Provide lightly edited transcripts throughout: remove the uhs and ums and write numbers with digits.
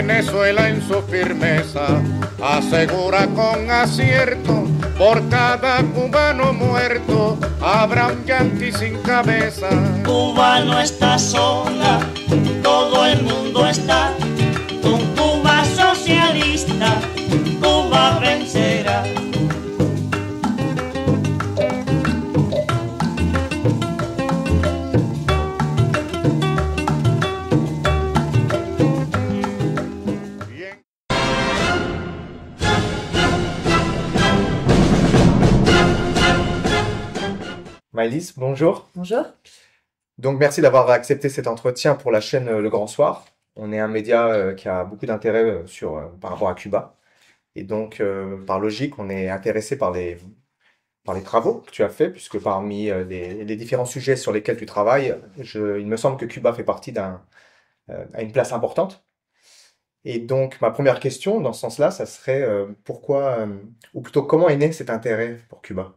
Venezuela en su firmeza asegura con acierto, por cada cubano muerto habrá un yanqui sin cabeza. Cuba no está sola, todo el mundo está con Cuba socialista, Cuba vencerá. Maëlys, bonjour. Bonjour. Donc merci d'avoir accepté cet entretien pour la chaîne Le Grand Soir. On est un média qui a beaucoup d'intérêt par rapport à Cuba. Et donc, par logique, on est intéressé par les travaux que tu as faits, puisque parmi les différents sujets sur lesquels tu travailles, il me semble que Cuba fait partie à une place importante. Et donc, ma première question, dans ce sens-là, ça serait pourquoi, ou plutôt comment est né cet intérêt pour Cuba?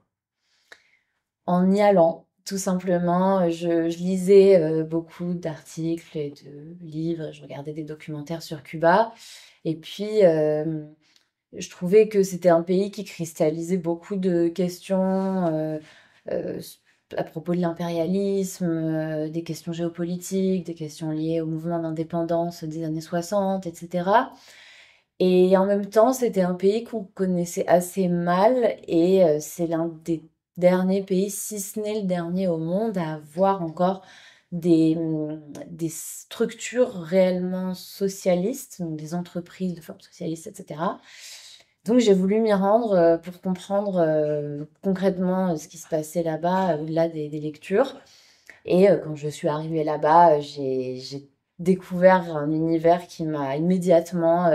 En y allant, tout simplement, je lisais beaucoup d'articles et de livres, je regardais des documentaires sur Cuba, et puis je trouvais que c'était un pays qui cristallisait beaucoup de questions euh, à propos de l'impérialisme, des questions géopolitiques, des questions liées au mouvement d'indépendance des années 60, etc. Et en même temps, c'était un pays qu'on connaissait assez mal, et c'est l'un des dernier pays, si ce n'est le dernier au monde, à avoir encore des structures réellement socialistes, donc des entreprises de forme socialiste, etc. Donc j'ai voulu m'y rendre pour comprendre concrètement ce qui se passait là-bas, au-delà des lectures. Et quand je suis arrivée là-bas, j'ai découvert un univers qui m'a immédiatement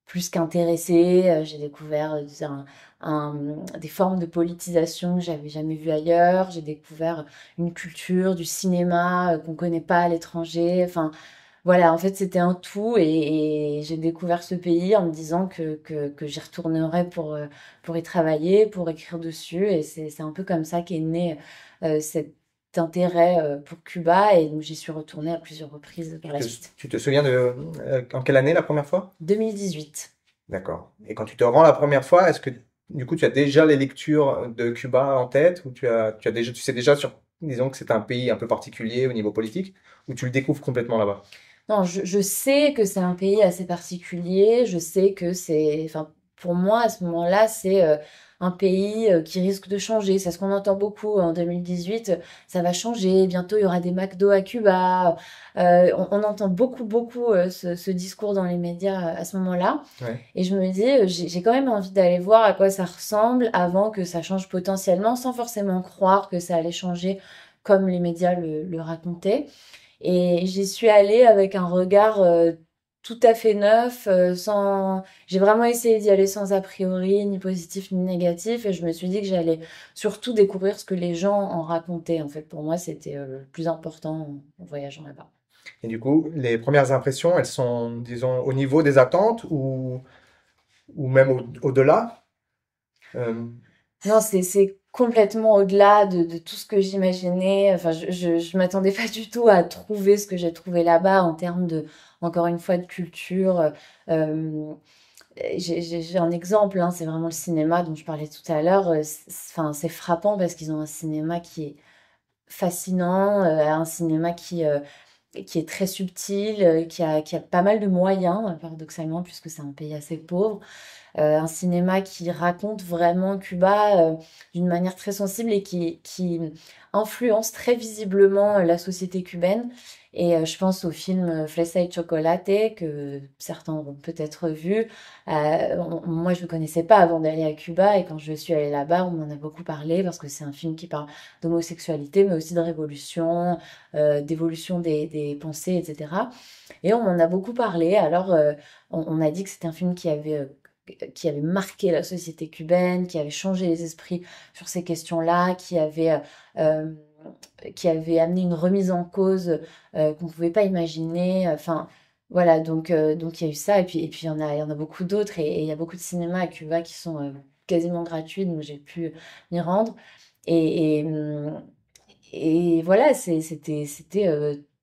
plus qu'intéressée. J'ai découvert des formes de politisation que j'avais jamais vues ailleurs. J'ai découvert une culture du cinéma qu'on connaît pas à l'étranger. Enfin, voilà, en fait, c'était un tout, et j'ai découvert ce pays en me disant que j'y retournerais pour y travailler, pour écrire dessus. Et c'est un peu comme ça qu'est né cet intérêt pour Cuba, et donc j'y suis retournée à plusieurs reprises par la suite. Tu te souviens en quelle année la première fois? 2018. D'accord. Et quand tu te rends la première fois, est-ce que du coup tu as déjà les lectures de Cuba en tête, ou tu sais déjà disons que c'est un pays un peu particulier au niveau politique, ou tu le découvres complètement là-bas? Non, je sais que c'est un pays assez particulier. Je sais que enfin, pour moi, à ce moment-là, c'est un pays qui risque de changer. C'est ce qu'on entend beaucoup en 2018. Ça va changer. Bientôt, il y aura des McDo à Cuba. On entend beaucoup ce discours dans les médias à ce moment-là. Ouais. Et je me dis, j'ai quand même envie d'aller voir à quoi ça ressemble avant que ça change potentiellement, sans forcément croire que ça allait changer comme les médias le racontaient. Et j'y suis allée avec un regard tout à fait neuf, j'ai vraiment essayé d'y aller sans a priori, ni positif ni négatif, et je me suis dit que j'allais surtout découvrir ce que les gens en racontaient. En fait, pour moi, c'était le plus important en voyageant là-bas. Et du coup, les premières impressions, elles sont, disons, au niveau des attentes, ou même au-delà? Non, c'est complètement au-delà de tout ce que j'imaginais. Enfin, je m'attendais pas du tout à trouver ce que j'ai trouvé là-bas en termes encore une fois, de culture. J'ai un exemple, hein, c'est vraiment le cinéma dont je parlais tout à l'heure. Enfin, c'est frappant parce qu'ils ont un cinéma qui est fascinant, un cinéma qui est très subtil, qui a pas mal de moyens, paradoxalement, puisque c'est un pays assez pauvre. Un cinéma qui raconte vraiment Cuba d'une manière très sensible, et qui influence très visiblement la société cubaine. Et je pense au film Fresa y Chocolate, que certains auront peut-être vu. Moi, je ne connaissais pas avant d'aller à Cuba, et quand je suis allée là-bas, on m'en a beaucoup parlé, parce que c'est un film qui parle d'homosexualité, mais aussi de révolution, d'évolution des pensées, etc. Et on m'en a beaucoup parlé. Alors, on m'a dit que c'était un film qui avait marqué la société cubaine, qui avait changé les esprits sur ces questions-là, euh, qui avait amené une remise en cause qu'on ne pouvait pas imaginer. Enfin, voilà, donc il y a eu ça, et puis il y en a beaucoup d'autres, et il y a beaucoup de cinémas à Cuba qui sont quasiment gratuits, donc j'ai pu m'y rendre. Et, et, hum, et voilà, c'était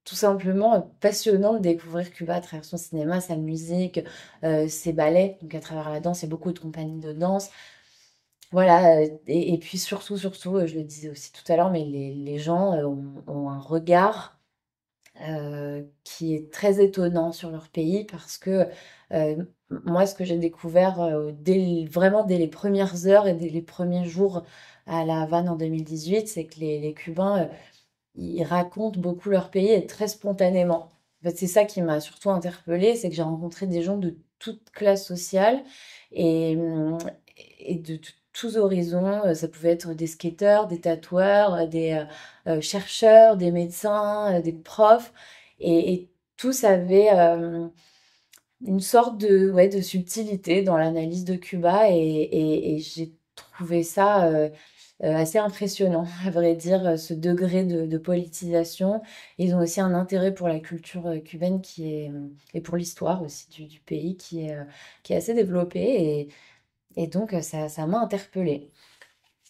tout simplement passionnant de découvrir Cuba à travers son cinéma, sa musique, ses ballets. Donc à travers la danse, il y a beaucoup de compagnies de danse. Voilà, et puis surtout, je le disais aussi tout à l'heure, mais les gens ont un regard qui est très étonnant sur leur pays parce que moi, ce que j'ai découvert vraiment dès les premières heures et dès les premiers jours à La Havane en 2018, c'est que les Cubains, ils racontent beaucoup leur pays et très spontanément. En fait, c'est ça qui m'a surtout interpellée, c'est que j'ai rencontré des gens de toute classe sociale et, hum, et de tous horizons. Ça pouvait être des skateurs, des tatoueurs, des chercheurs, des médecins, des profs, et tous avaient une sorte de subtilité dans l'analyse de Cuba, et j'ai trouvé ça assez impressionnant, à vrai dire, ce degré de politisation. Ils ont aussi un intérêt pour la culture cubaine et pour l'histoire aussi du pays qui est assez développée, et donc ça m'a interpellée.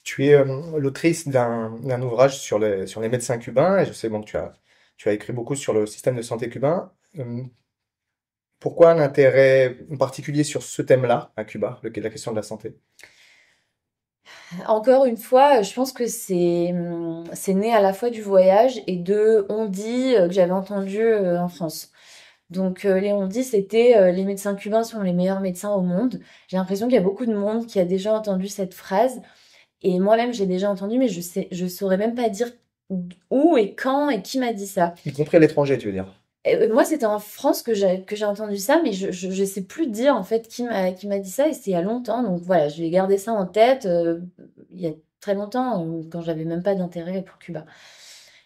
Tu es l'autrice d'un ouvrage sur les médecins cubains, et je sais bon, que tu as écrit beaucoup sur le système de santé cubain. Pourquoi un intérêt particulier sur ce thème-là à Cuba, la question de la santé? Encore une fois, je pense que c'est né à la fois du voyage et de on-dit que j'avais entendu en France. Donc les on-dit, c'était les médecins cubains sont les meilleurs médecins au monde. J'ai l'impression qu'il y a beaucoup de monde qui a déjà entendu cette phrase. Et moi-même, j'ai déjà entendu, mais je saurais même pas dire où et quand et qui m'a dit ça. Y compris à l'étranger, tu veux dire? Moi, c'était en France que j'ai entendu ça, mais je sais plus dire en fait qui m'a dit ça, et c'est il y a longtemps. Donc voilà, je vais garder ça en tête. Il y a très longtemps, quand j'avais même pas d'intérêt pour Cuba.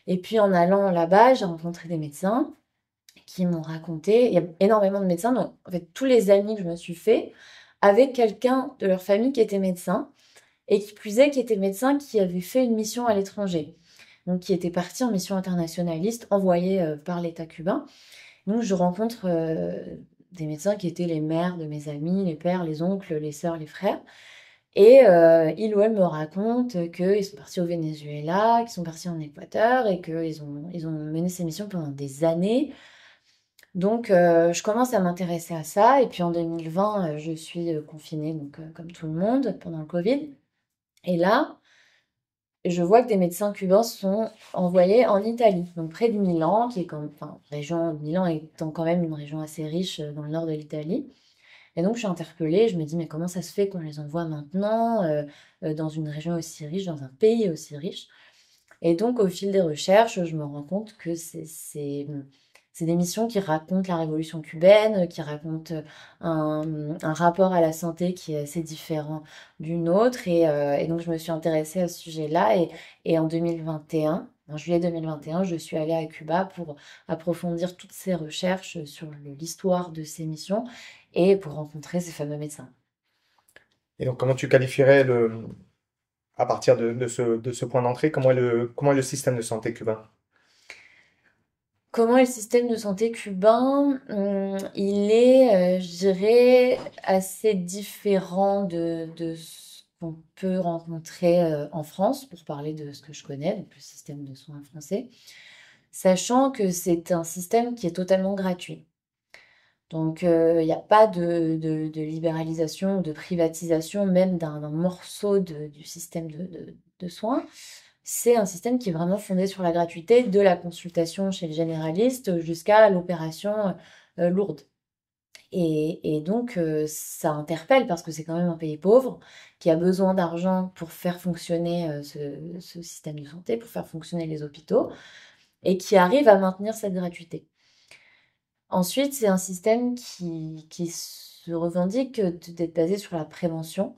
Et puis en allant là-bas, j'ai rencontré des médecins qui m'ont raconté. Il y a énormément de médecins, donc en fait tous les amis que je me suis fait avec quelqu'un de leur famille qui était médecin, et qui plus est, qui était médecin, qui avait fait une mission à l'étranger. Donc qui était parti en mission internationaliste envoyée par l'État cubain. Donc je rencontre des médecins qui étaient les mères de mes amis, les pères, les oncles, les sœurs, les frères. Et ils ou elles me racontent qu'ils sont partis au Venezuela, qu'ils sont partis en Équateur, et qu'ils ont mené ces missions pendant des années. Donc je commence à m'intéresser à ça. Et puis en 2020, je suis confinée, donc comme tout le monde, pendant le Covid. Et là, je vois que des médecins cubains sont envoyés en Italie, donc près de Milan, qui est enfin, région, Milan étant quand même une région assez riche dans le nord de l'Italie. Et donc je suis interpellée, je me dis, mais comment ça se fait qu'on les envoie maintenant dans une région aussi riche, dans un pays aussi riche? Et donc au fil des recherches, je me rends compte que c'est des missions qui racontent la révolution cubaine, qui racontent un rapport à la santé qui est assez différent du nôtre. Et donc, je me suis intéressée à ce sujet-là. Et en 2021, en juillet 2021, je suis allée à Cuba pour approfondir toutes ces recherches sur l'histoire de ces missions et pour rencontrer ces fameux médecins. Et donc, comment tu qualifierais à partir de ce point d'entrée, comment est le système de santé cubain? Comment est le système de santé cubain? Il est, je dirais, assez différent de ce qu'on peut rencontrer en France, pour parler de ce que je connais, donc le système de soins français, sachant que c'est un système qui est totalement gratuit. Donc, il n'y a pas de libéralisation ou de privatisation, même d'un morceau du système de soins. C'est un système qui est vraiment fondé sur la gratuité, de la consultation chez le généraliste jusqu'à l'opération lourde. Et donc, ça interpelle parce que c'est quand même un pays pauvre qui a besoin d'argent pour faire fonctionner ce système de santé, pour faire fonctionner les hôpitaux, et qui arrive à maintenir cette gratuité. Ensuite, c'est un système qui se revendique d'être basé sur la prévention.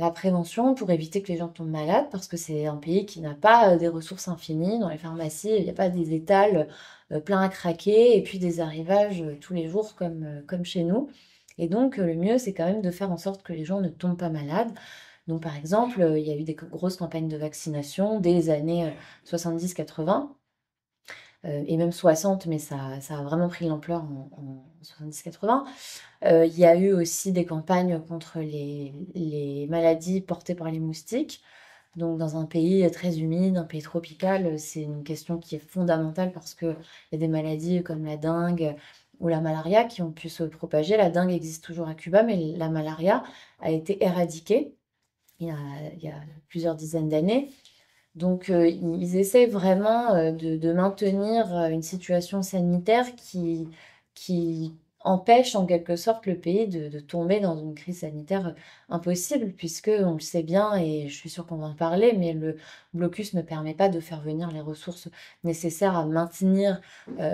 La prévention pour éviter que les gens tombent malades, parce que c'est un pays qui n'a pas des ressources infinies. Dans les pharmacies, il n'y a pas des étals pleins à craquer et puis des arrivages tous les jours comme chez nous. Et donc, le mieux, c'est quand même de faire en sorte que les gens ne tombent pas malades. Donc, par exemple, il y a eu des grosses campagnes de vaccination dès les années 70-80. Et même 60, mais ça a vraiment pris l'ampleur en 70-80. Il y a eu aussi des campagnes contre les maladies portées par les moustiques. Donc, dans un pays très humide, un pays tropical, c'est une question qui est fondamentale parce qu'il y a des maladies comme la dengue ou la malaria qui ont pu se propager. La dengue existe toujours à Cuba, mais la malaria a été éradiquée il y a, il y a plusieurs dizaines d'années. Donc, ils essaient vraiment de maintenir une situation sanitaire qui empêche en quelque sorte le pays de tomber dans une crise sanitaire impossible, puisque on le sait bien, et je suis sûre qu'on va en parler, mais le blocus ne permet pas de faire venir les ressources nécessaires à maintenir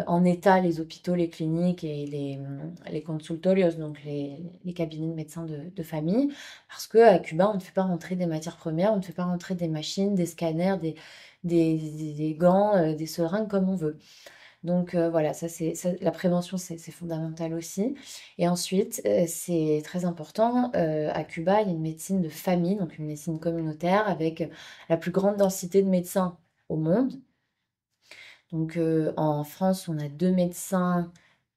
en état les hôpitaux, les cliniques et les consultorios, donc les cabinets de médecins de famille, parce qu'à Cuba, on ne fait pas rentrer des matières premières, on ne fait pas rentrer des machines, des scanners, des gants, des seringues comme on veut. Donc voilà, la prévention, c'est fondamental aussi. Et ensuite, c'est très important, à Cuba, il y a une médecine de famille, donc une médecine communautaire avec la plus grande densité de médecins au monde. Donc en France, on a 2 médecins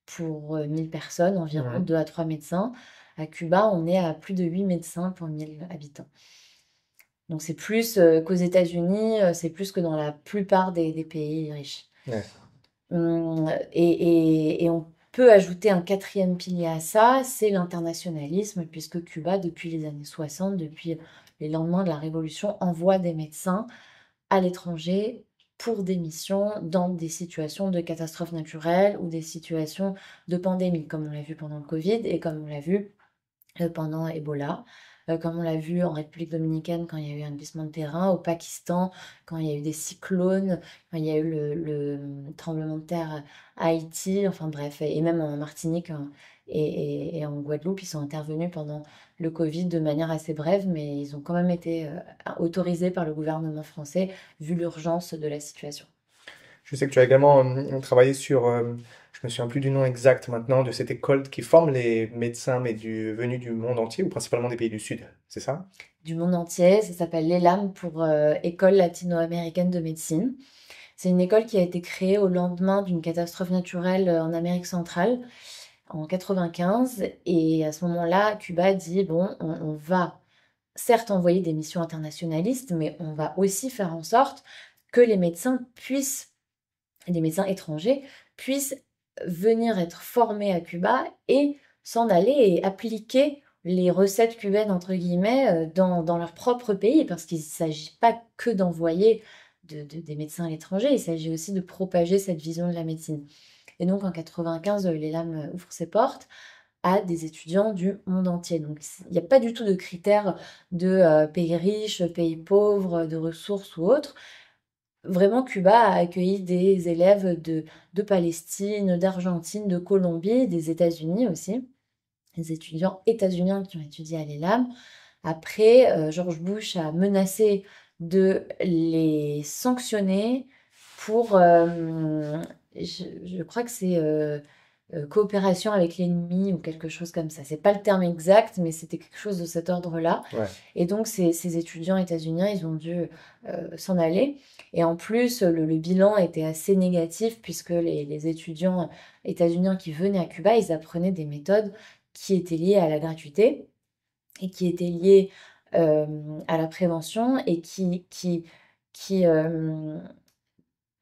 pour 1000 personnes, environ Mhm. 2 à 3 médecins. À Cuba, on est à plus de 8 médecins pour 1000 habitants. Donc c'est plus qu'aux États-Unis, c'est plus que dans la plupart des pays riches. Ouais. Et on peut ajouter un quatrième pilier à ça, c'est l'internationalisme, puisque Cuba, depuis les années 60, depuis les lendemains de la Révolution, envoie des médecins à l'étranger pour des missions dans des situations de catastrophes naturelles ou des situations de pandémie, comme on l'a vu pendant le Covid et comme on l'a vu pendant Ebola, comme on l'a vu en République dominicaine quand il y a eu un glissement de terrain, au Pakistan quand il y a eu des cyclones, quand il y a eu le tremblement de terre à Haïti, enfin bref, et même en Martinique et en Guadeloupe, ils sont intervenus pendant le Covid de manière assez brève, mais ils ont quand même été autorisés par le gouvernement français vu l'urgence de la situation. Je sais que tu as également travaillé sur, je me souviens plus du nom exact maintenant, de cette école qui forme les médecins, mais venus du monde entier, ou principalement des pays du Sud, c'est ça? Du monde entier, ça s'appelle l'ELAM pour École latino-américaine de médecine. C'est une école qui a été créée au lendemain d'une catastrophe naturelle en Amérique centrale en 95. Et à ce moment-là, Cuba dit, bon, on va certes envoyer des missions internationalistes, mais on va aussi faire en sorte que les médecins puissent, les médecins étrangers, puissent venir être formés à Cuba et s'en aller et appliquer les recettes cubaines, entre guillemets, dans leur propre pays, parce qu'il ne s'agit pas que d'envoyer des médecins à l'étranger, il s'agit aussi de propager cette vision de la médecine. Et donc en 95, les lames ouvrent ses portes à des étudiants du monde entier. Donc il n'y a pas du tout de critères de pays riches, pays pauvres, de ressources ou autres. Vraiment, Cuba a accueilli des élèves de Palestine, d'Argentine, de Colombie, des États-Unis aussi, des étudiants états-uniens qui ont étudié à l'ELAM. Après, George Bush a menacé de les sanctionner pour, je crois que c'est coopération avec l'ennemi ou quelque chose comme ça. C'est pas le terme exact, mais c'était quelque chose de cet ordre-là. Ouais. Et donc, ces étudiants états-uniens, ils ont dû s'en aller. Et en plus, le bilan était assez négatif puisque les étudiants états-uniens qui venaient à Cuba, ils apprenaient des méthodes qui étaient liées à la gratuité et qui étaient liées à la prévention et qui, qui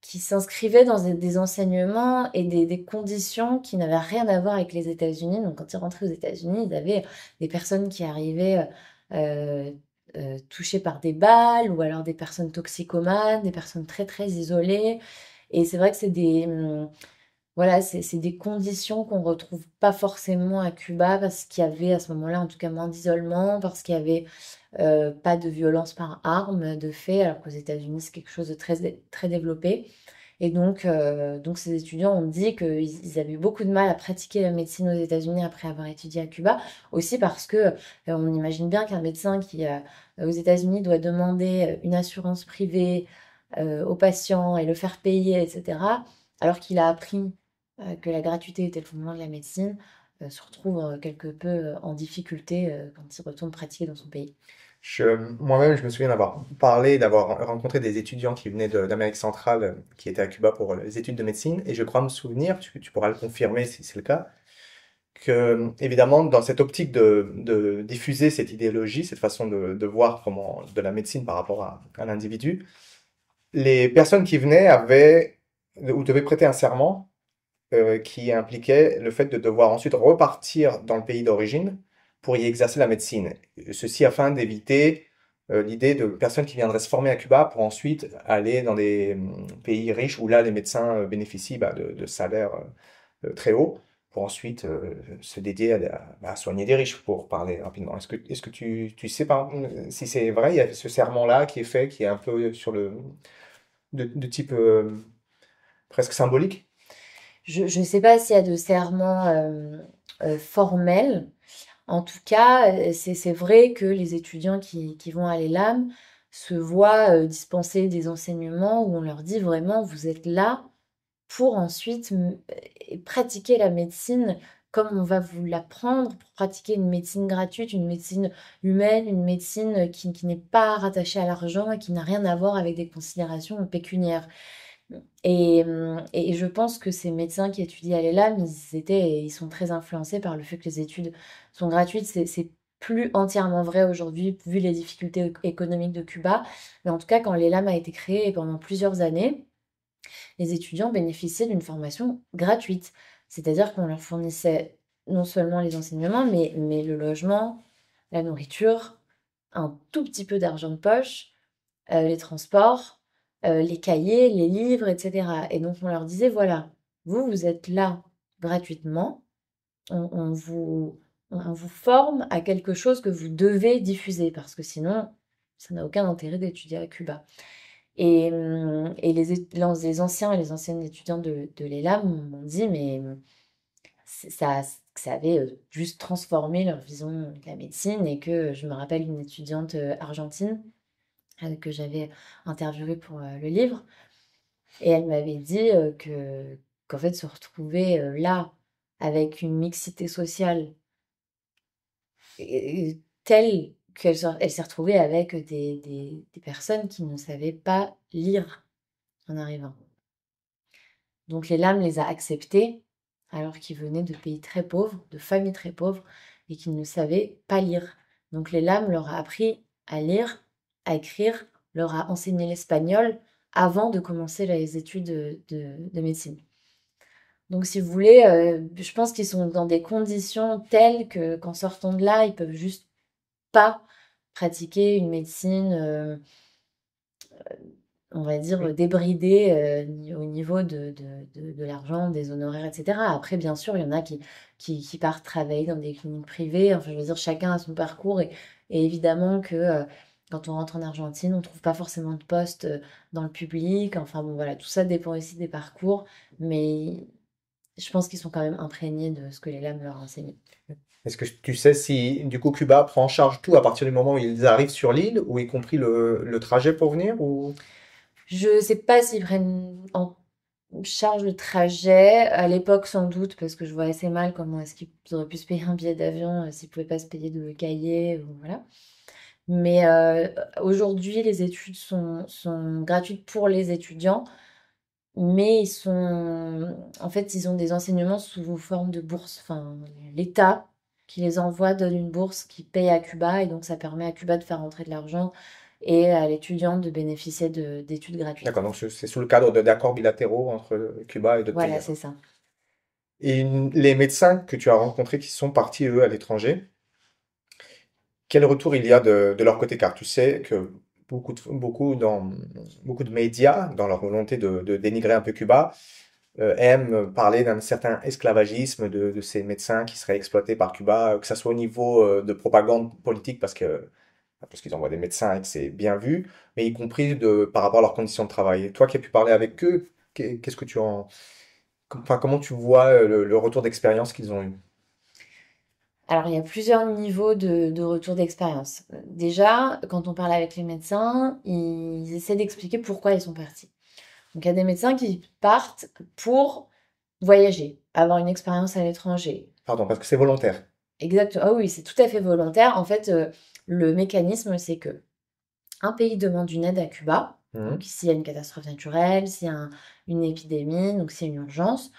s'inscrivaient dans des enseignements et des conditions qui n'avaient rien à voir avec les États-Unis. Donc, quand ils rentraient aux États-Unis, ils avaient des personnes qui arrivaient touchées par des balles, ou alors des personnes toxicomanes, des personnes très très isolées. Et c'est vrai que c'est voilà, c'est des conditions qu'on retrouve pas forcément à Cuba parce qu'il y avait à ce moment-là, en tout cas, moins d'isolement, parce qu'il y avait pas de violence par arme, de fait, alors qu'aux États-Unis, c'est quelque chose de très, très développé. Et donc ces étudiants ont dit qu'ils avaient eu beaucoup de mal à pratiquer la médecine aux États-Unis après avoir étudié à Cuba, aussi parce que on imagine bien qu'un médecin qui, aux États-Unis, doit demander une assurance privée aux patients et le faire payer, etc., alors qu'il a appris que la gratuité était le fondement de la médecine, se retrouve quelque peu en difficulté quand il retourne pratiquer dans son pays. Moi-même, je me souviens d'avoir parlé, d'avoir rencontré des étudiants qui venaient d'Amérique centrale, qui étaient à Cuba pour les études de médecine, et je crois me souvenir, tu pourras le confirmer si c'est le cas, que, évidemment, dans cette optique de diffuser cette idéologie, cette façon de voir comment, de la médecine par rapport à l'individu, les personnes qui venaient avaient ou devaient prêter un serment qui impliquait le fait de devoir ensuite repartir dans le pays d'origine pour y exercer la médecine. Ceci afin d'éviter l'idée de personnes qui viendraient se former à Cuba pour ensuite aller dans des pays riches où là les médecins bénéficient de salaires très hauts pour ensuite se dédier à soigner des riches, pour parler rapidement. Est-ce que tu sais si c'est vrai, il y a ce serment-là qui est fait, qui est un peu sur de type presque symbolique? Je ne sais pas s'il y a de serments formels. En tout cas, c'est vrai que les étudiants qui vont à l'ELAM se voient dispenser des enseignements où on leur dit vraiment, vous êtes là pour ensuite pratiquer la médecine comme on va vous l'apprendre, pour pratiquer une médecine gratuite, une médecine humaine, une médecine qui n'est pas rattachée à l'argent et qui n'a rien à voir avec des considérations pécuniaires. Et je pense que ces médecins qui étudient à l'ELAM, ils sont très influencés par le fait que les études sont gratuites. C'est plus entièrement vrai aujourd'hui, vu les difficultés économiques de Cuba. Mais en tout cas, quand l'ELAM a été créé pendant plusieurs années, les étudiants bénéficiaient d'une formation gratuite. C'est-à-dire qu'on leur fournissait non seulement les enseignements, mais le logement, la nourriture, un tout petit peu d'argent de poche, les transports, les cahiers, les livres, etc. Et donc on leur disait, voilà, vous êtes là gratuitement, on vous forme à quelque chose que vous devez diffuser, parce que sinon, ça n'a aucun intérêt d'étudier à Cuba. Et les anciens et les anciennes étudiants de l'ELAM m'ont dit, mais ça avait juste transformé leur vision de la médecine, et que je me rappelle une étudiante argentine que j'avais interviewée pour le livre, et elle m'avait dit qu'en fait se retrouver là avec une mixité sociale telle qu'elle s'est retrouvée avec des personnes qui ne savaient pas lire en arrivant. Donc l'ELAM les a acceptés alors qu'ils venaient de pays très pauvres, de familles très pauvres, et qu'ils ne savaient pas lire. Donc l'ELAM leur a appris à lire, à écrire, leur a enseigné l'espagnol avant de commencer les études de médecine. Donc si vous voulez, je pense qu'ils sont dans des conditions telles qu'en sortant de là, ils peuvent juste pas pratiquer une médecine on va dire, débridé au niveau de l'argent, des honoraires, etc. Après, bien sûr, il y en a qui partent travailler dans des cliniques privées. Enfin, je veux dire, chacun a son parcours. Et évidemment que quand on rentre en Argentine, on ne trouve pas forcément de poste dans le public. Enfin, bon, voilà, tout ça dépend aussi des parcours. Mais je pense qu'ils sont quand même imprégnés de ce que les lames leur enseignent. Est-ce que tu sais si, du coup, Cuba prend en charge tout à partir du moment où ils arrivent sur l'île, ou y compris le trajet pour venir, ou... Je sais pas s'ils prennent en charge le trajet. À l'époque, sans doute, parce que je vois assez mal comment est-ce qu'ils auraient pu se payer un billet d'avion s'ils pouvaient pas se payer de cahier, ou voilà. Mais aujourd'hui, les études sont gratuites pour les étudiants, mais en fait, ils ont des enseignements sous forme de bourse. Enfin, l'État qui les envoie donne une bourse qui paye à Cuba, et donc ça permet à Cuba de faire rentrer de l'argent et à l'étudiant de bénéficier d'études gratuites. D'accord, donc c'est sous le cadre d'accords bilatéraux entre Cuba et d'autres pays. Voilà, c'est ça. Et les médecins que tu as rencontrés qui sont partis, eux, à l'étranger, quel retour il y a de leur côté? Car tu sais que beaucoup de médias, dans leur volonté de dénigrer un peu Cuba, aiment parler d'un certain esclavagisme de ces médecins qui seraient exploités par Cuba, que ça soit au niveau de propagande politique, parce qu'ils envoient des médecins et que c'est bien vu, mais y compris par rapport à leurs conditions de travail. Et toi qui as pu parler avec eux, qu'est-ce que enfin, comment tu vois le retour d'expérience qu'ils ont eu? Alors, il y a plusieurs niveaux de retour d'expérience. Déjà, quand on parle avec les médecins, ils essaient d'expliquer pourquoi ils sont partis. Donc, il y a des médecins qui partent pour voyager, avoir une expérience à l'étranger. Pardon, parce que c'est volontaire. Exactement. Ah oui, c'est tout à fait volontaire. En fait, le mécanisme, c'est que un pays demande une aide à Cuba. Donc, s'il y a une catastrophe naturelle, s'il y a une épidémie, donc s'il y a une urgence,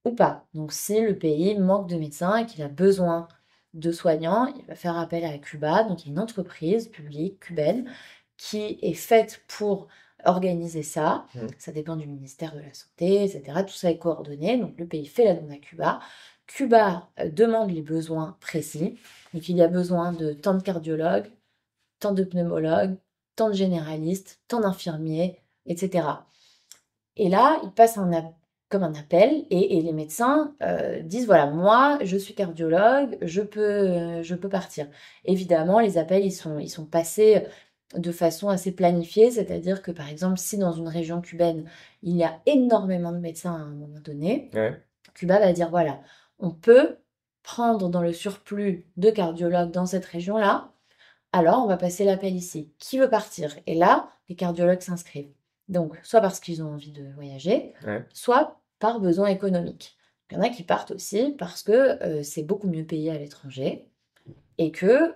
ou pas. Donc, si le pays manque de médecins et qu'il a besoin de soignants, il va faire appel à Cuba. Donc, il y a une entreprise publique cubaine qui est faite pour organiser ça. Ça dépend du ministère de la Santé, etc. Tout ça est coordonné. Donc, le pays fait la demande à Cuba. Cuba demande les besoins précis. Donc, il y a besoin de tant de cardiologues, tant de pneumologues, tant de généralistes, tant d'infirmiers, etc. Et là, il passe comme un appel et les médecins disent, voilà, moi, je suis cardiologue, je peux partir. Évidemment, les appels, ils sont passés de façon assez planifiée, c'est-à-dire que, par exemple, si dans une région cubaine, il y a énormément de médecins à un moment donné, Ouais. Cuba va dire, voilà, on peut prendre dans le surplus de cardiologues dans cette région-là, alors on va passer l'appel ici. Qui veut partir? Et là, les cardiologues s'inscrivent. Donc, soit parce qu'ils ont envie de voyager, Ouais. soit par besoin économique. Il y en a qui partent aussi parce que c'est beaucoup mieux payé à l'étranger et que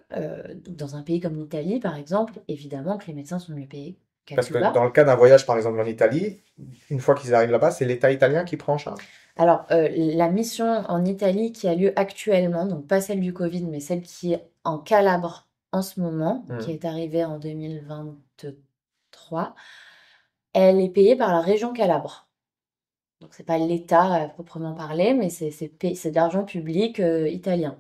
dans un pays comme l'Italie, par exemple, évidemment que les médecins sont mieux payés qu'à Parce que Cuba. dans le cas d'un voyage, par exemple, en Italie, une fois qu'ils arrivent là-bas, c'est l'État italien qui prend en charge. Alors, la mission en Italie qui a lieu actuellement, donc pas celle du Covid, mais celle qui est en Calabre en ce moment, qui est arrivée en 2023, elle est payée par la région Calabre. Donc, c'est pas l'État à proprement parler, mais c'est de l'argent public italien.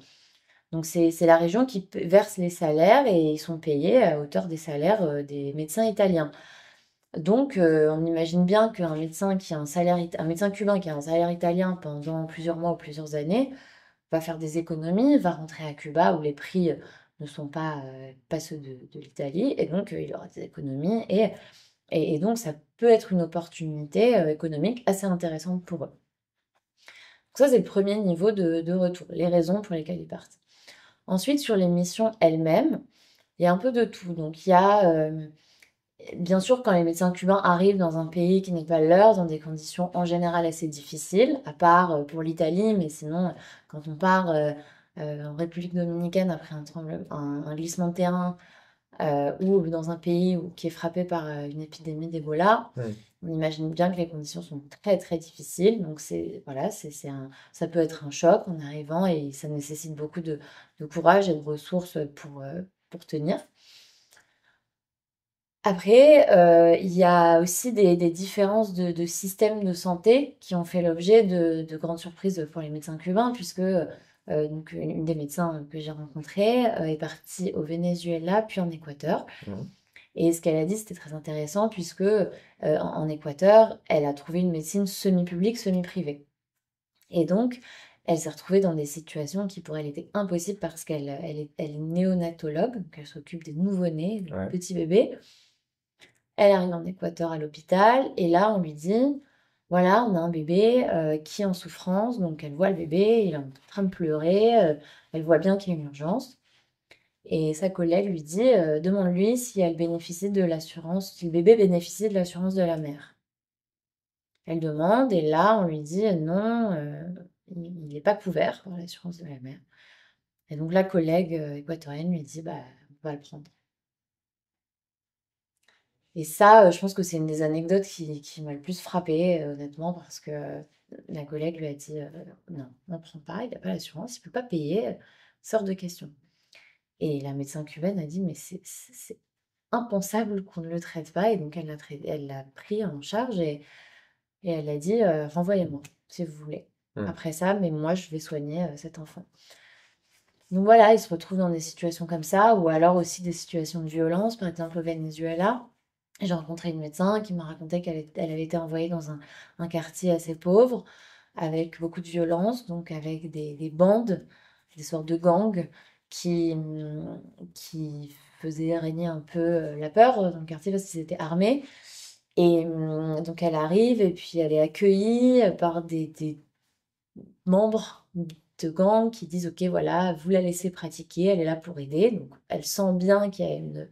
Donc, c'est la région qui verse les salaires et ils sont payés à hauteur des salaires des médecins italiens. Donc, on imagine bien qu'un médecin qui a un médecin cubain qui a un salaire italien pendant plusieurs mois ou plusieurs années va faire des économies, va rentrer à Cuba où les prix ne sont pas ceux de l'Italie, et donc il aura des économies, et donc ça peut être une opportunité économique assez intéressante pour eux. Donc ça, c'est le premier niveau de retour, les raisons pour lesquelles ils partent. Ensuite, sur les missions elles-mêmes, il y a un peu de tout. Donc, il y a, bien sûr, quand les médecins cubains arrivent dans un pays qui n'est pas le leur, dans des conditions en général assez difficiles, à part pour l'Italie, mais sinon, quand on part en République dominicaine après un glissement de terrain, ou dans un pays qui est frappé par une épidémie d'Ebola, on imagine bien que les conditions sont très très difficiles. Donc voilà, ça peut être un choc en arrivant et ça nécessite beaucoup de courage et de ressources pour tenir. Après, il y a aussi des différences de systèmes de santé qui ont fait l'objet de grandes surprises pour les médecins cubains, puisque donc une des médecins que j'ai rencontrée est partie au Venezuela puis en Équateur. Et ce qu'elle a dit, c'était très intéressant, puisque en Équateur, elle a trouvé une médecine semi-publique, semi-privée. Et donc, elle s'est retrouvée dans des situations qui pour elle étaient impossibles parce qu'elle est néonatologue, donc elle s'occupe des nouveau-nés, des petits bébés. Elle arrive en Équateur à l'hôpital et là on lui dit, voilà, on a un bébé qui est en souffrance, donc elle voit le bébé, il est en train de pleurer, elle voit bien qu'il y a une urgence. Et sa collègue lui dit, demande-lui si elle bénéficie de l'assurance, si le bébé bénéficie de l'assurance de la mère. Elle demande et là on lui dit, non, il n'est pas couvert par l'assurance de la mère. Et donc la collègue équatorienne lui dit, bah, on va le prendre. Et ça, je pense que c'est une des anecdotes qui m'a le plus frappée, honnêtement, parce que la collègue lui a dit non, on ne prend pas, il n'a pas l'assurance, il ne peut pas payer, sort de question. Et la médecin cubaine a dit, mais c'est impensable qu'on ne le traite pas. Et donc, elle l'a pris en charge et elle a dit, renvoyez-moi, si vous voulez. Après ça, mais moi, je vais soigner cet enfant. Donc voilà, ils se retrouvent dans des situations comme ça, ou alors aussi des situations de violence, par exemple au Venezuela. J'ai rencontré une médecin qui m'a raconté qu'elle avait été envoyée dans un quartier assez pauvre, avec beaucoup de violence, donc avec des bandes, des sortes de gangs qui faisaient régner un peu la peur dans le quartier parce qu'ils étaient armés. Et donc elle arrive et puis elle est accueillie par des membres de gangs qui disent, ok, voilà, vous la laissez pratiquer, elle est là pour aider. Donc elle sent bien qu'il y a une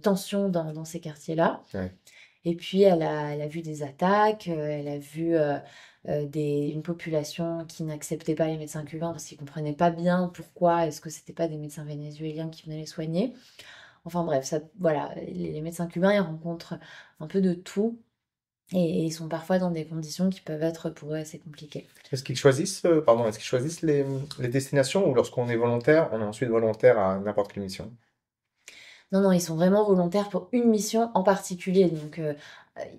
tension dans ces quartiers-là. Et puis elle a vu des attaques, elle a vu une population qui n'acceptait pas les médecins cubains parce qu'ils ne comprenaient pas bien pourquoi est-ce que c'était pas des médecins vénézuéliens qui venaient les soigner. Enfin bref, voilà, les médecins cubains, ils rencontrent un peu de tout. Et ils sont parfois dans des conditions qui peuvent être pour eux assez compliquées. Est-ce qu'ils choisissent les destinations ou lorsqu'on est volontaire, on est ensuite volontaire à n'importe quelle mission? Non, non, ils sont vraiment volontaires pour une mission en particulier. Donc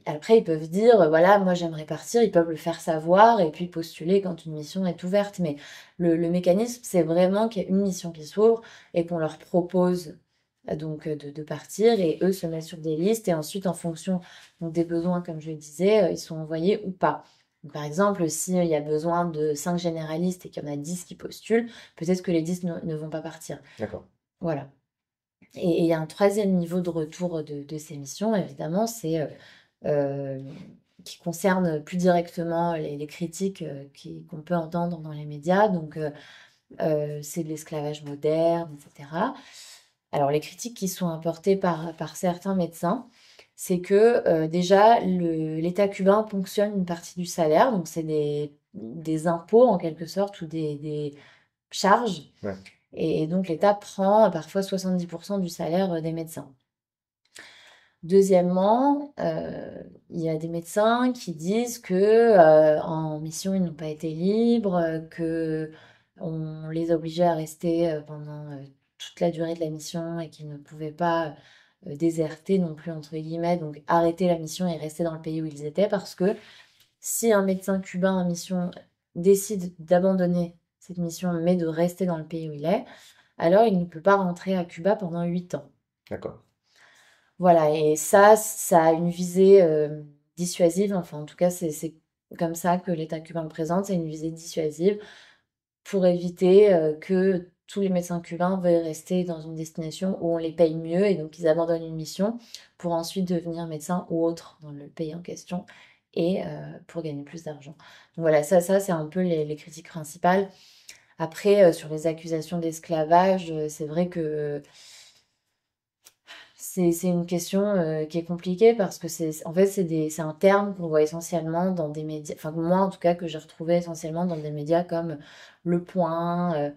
après, ils peuvent dire, voilà, moi j'aimerais partir, ils peuvent le faire savoir et puis postuler quand une mission est ouverte. Mais le mécanisme, c'est vraiment qu'il y a une mission qui s'ouvre et qu'on leur propose de partir et eux se mettent sur des listes et ensuite en fonction donc, des besoins, comme je le disais, ils sont envoyés ou pas. Donc, par exemple, s'il y a besoin de 5 généralistes et qu'il y en a 10 qui postulent, peut-être que les 10 ne vont pas partir. D'accord. Voilà. Et il y a un troisième niveau de retour de ces missions, évidemment, c'est euh, qui concerne plus directement les critiques qu'on peut entendre dans les médias. Donc, c'est de l'esclavage moderne, etc. Alors, les critiques qui sont apportées par certains médecins, c'est que déjà, l'État cubain ponctionne une partie du salaire, donc c'est des impôts en quelque sorte ou des charges. Ouais. Et donc, l'État prend parfois 70% du salaire des médecins. Deuxièmement, il y a des médecins qui disent que en mission, ils n'ont pas été libres, que on les obligeait à rester pendant toute la durée de la mission et qu'ils ne pouvaient pas déserter non plus, entre guillemets, donc arrêter la mission et rester dans le pays où ils étaient, parce que si un médecin cubain en mission décide d'abandonner cette mission, mais de rester dans le pays où il est, alors il ne peut pas rentrer à Cuba pendant 8 ans. D'accord. Voilà, et ça a une visée dissuasive, enfin en tout cas c'est comme ça que l'État cubain le présente, c'est une visée dissuasive pour éviter que tous les médecins cubains veuillent rester dans une destination où on les paye mieux et donc ils abandonnent une mission pour ensuite devenir médecin ou autre dans le pays en question et pour gagner plus d'argent. Donc voilà, ça c'est un peu les critiques principales. Après, sur les accusations d'esclavage, c'est vrai que c'est une question qui est compliquée parce que en fait, c'est un terme qu'on voit essentiellement dans des médias, enfin, moi en tout cas, que j'ai retrouvé essentiellement dans des médias comme Le Point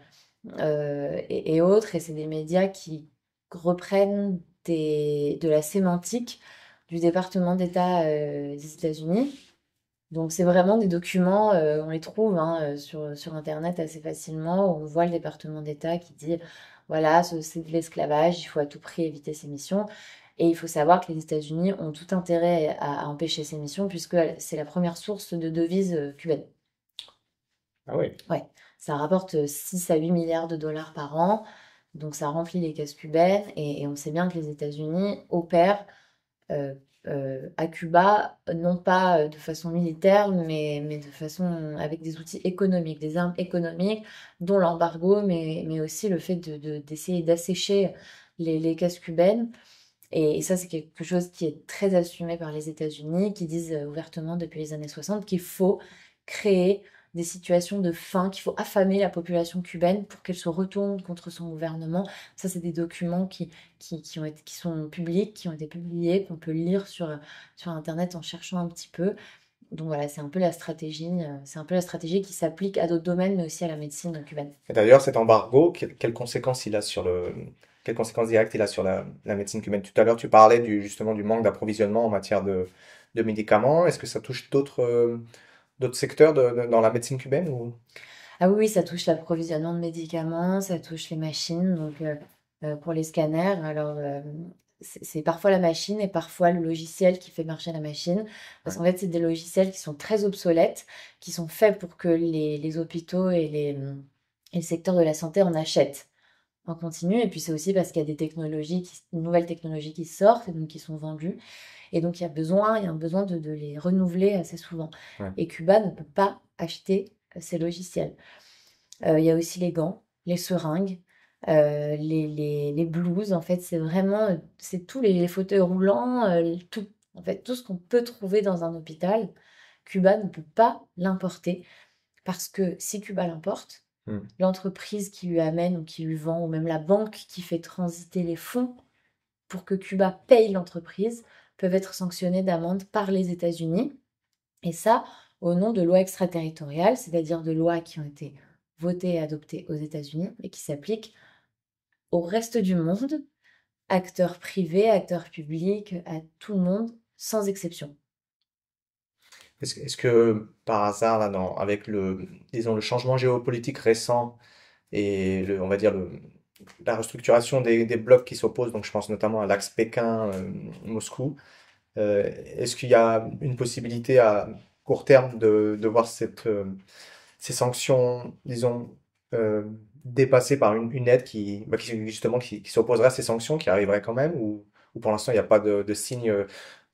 et autres. Et c'est des médias qui reprennent de la sémantique du département d'État des États-Unis. Donc, c'est vraiment des documents, on les trouve hein, sur Internet assez facilement, où on voit le département d'État qui dit, voilà, c'est de l'esclavage, il faut à tout prix éviter ces missions. Et il faut savoir que les États-Unis ont tout intérêt à empêcher ces missions, puisque c'est la première source de devises cubaines. Ah oui. Ouais, ça rapporte 6 à 8 milliards de dollars par an, donc ça remplit les caisses cubaines, et on sait bien que les États-Unis opèrent euh, à Cuba, non pas de façon militaire, mais de façon avec des outils économiques, des armes économiques, dont l'embargo, mais aussi le fait d'essayer d'assécher les caisses cubaines. Et ça, c'est quelque chose qui est très assumé par les États-Unis, qui disent ouvertement depuis les années 60 qu'il faut créer des situations de faim, qu'il faut affamer la population cubaine pour qu'elle se retourne contre son gouvernement. Ça, c'est des documents qui sont publics, qui ont été publiés, qu'on peut lire sur Internet en cherchant un petit peu. Donc voilà, c'est un peu la stratégie qui s'applique à d'autres domaines, mais aussi à la médecine cubaine. Et d'ailleurs, cet embargo, quelles conséquences il a quelles conséquences directes il a sur la médecine cubaine? Tout à l'heure, tu parlais justement du manque d'approvisionnement en matière de médicaments. Est-ce que ça touche d'autres secteurs dans la médecine cubaine ou... Ah oui, oui, ça touche l'approvisionnement de médicaments, ça touche les machines, donc pour les scanners. Alors, c'est parfois la machine et parfois le logiciel qui fait marcher la machine. Parce Ouais. qu'en fait, c'est des logiciels qui sont très obsolètes, qui sont faits pour que les hôpitaux et le secteur de la santé en achètent en continu. Et puis, c'est aussi parce qu'il y a une nouvelle technologie qui sortent et donc qui sont vendues. Et donc, il y a un besoin de les renouveler assez souvent. Ouais. Et Cuba ne peut pas acheter ces logiciels. Il y a aussi les gants, les seringues, les blouses. En fait, c'est vraiment, c'est tous les fauteuils roulants, tout. En fait, tout ce qu'on peut trouver dans un hôpital, Cuba ne peut pas l'importer parce que si Cuba l'importe, Hmm. l'entreprise qui lui amène ou qui lui vend, ou même la banque qui fait transiter les fonds pour que Cuba paye l'entreprise, peuvent être sanctionnés d'amende par les États-Unis. Et ça, au nom de lois extraterritoriales, c'est-à-dire de lois qui ont été votées et adoptées aux États-Unis et qui s'appliquent au reste du monde, acteurs privés, acteurs publics, à tout le monde, sans exception. Est-ce que par hasard, là, avec disons, le changement géopolitique récent et on va dire la restructuration des blocs qui s'opposent, donc je pense notamment à l'axe Pékin-Moscou, est-ce qu'il y a une possibilité à court terme de voir ces sanctions, disons, euh, dépassées par une aide justement qui s'opposerait à ces sanctions, qui arriverait quand même, ou pour l'instant il n'y a pas de signe.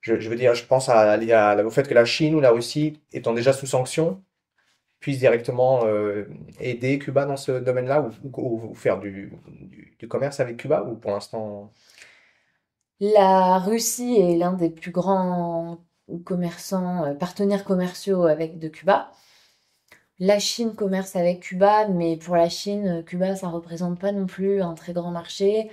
Je veux dire, je pense au fait que la Chine ou la Russie, étant déjà sous sanctions, puissent directement aider Cuba dans ce domaine-là ou faire du commerce avec Cuba, ou pour l'instant. La Russie est l'un des plus grands commerçants, partenaires commerciaux avec de Cuba. La Chine commerce avec Cuba, mais pour la Chine, Cuba, ça représente pas non plus un très grand marché.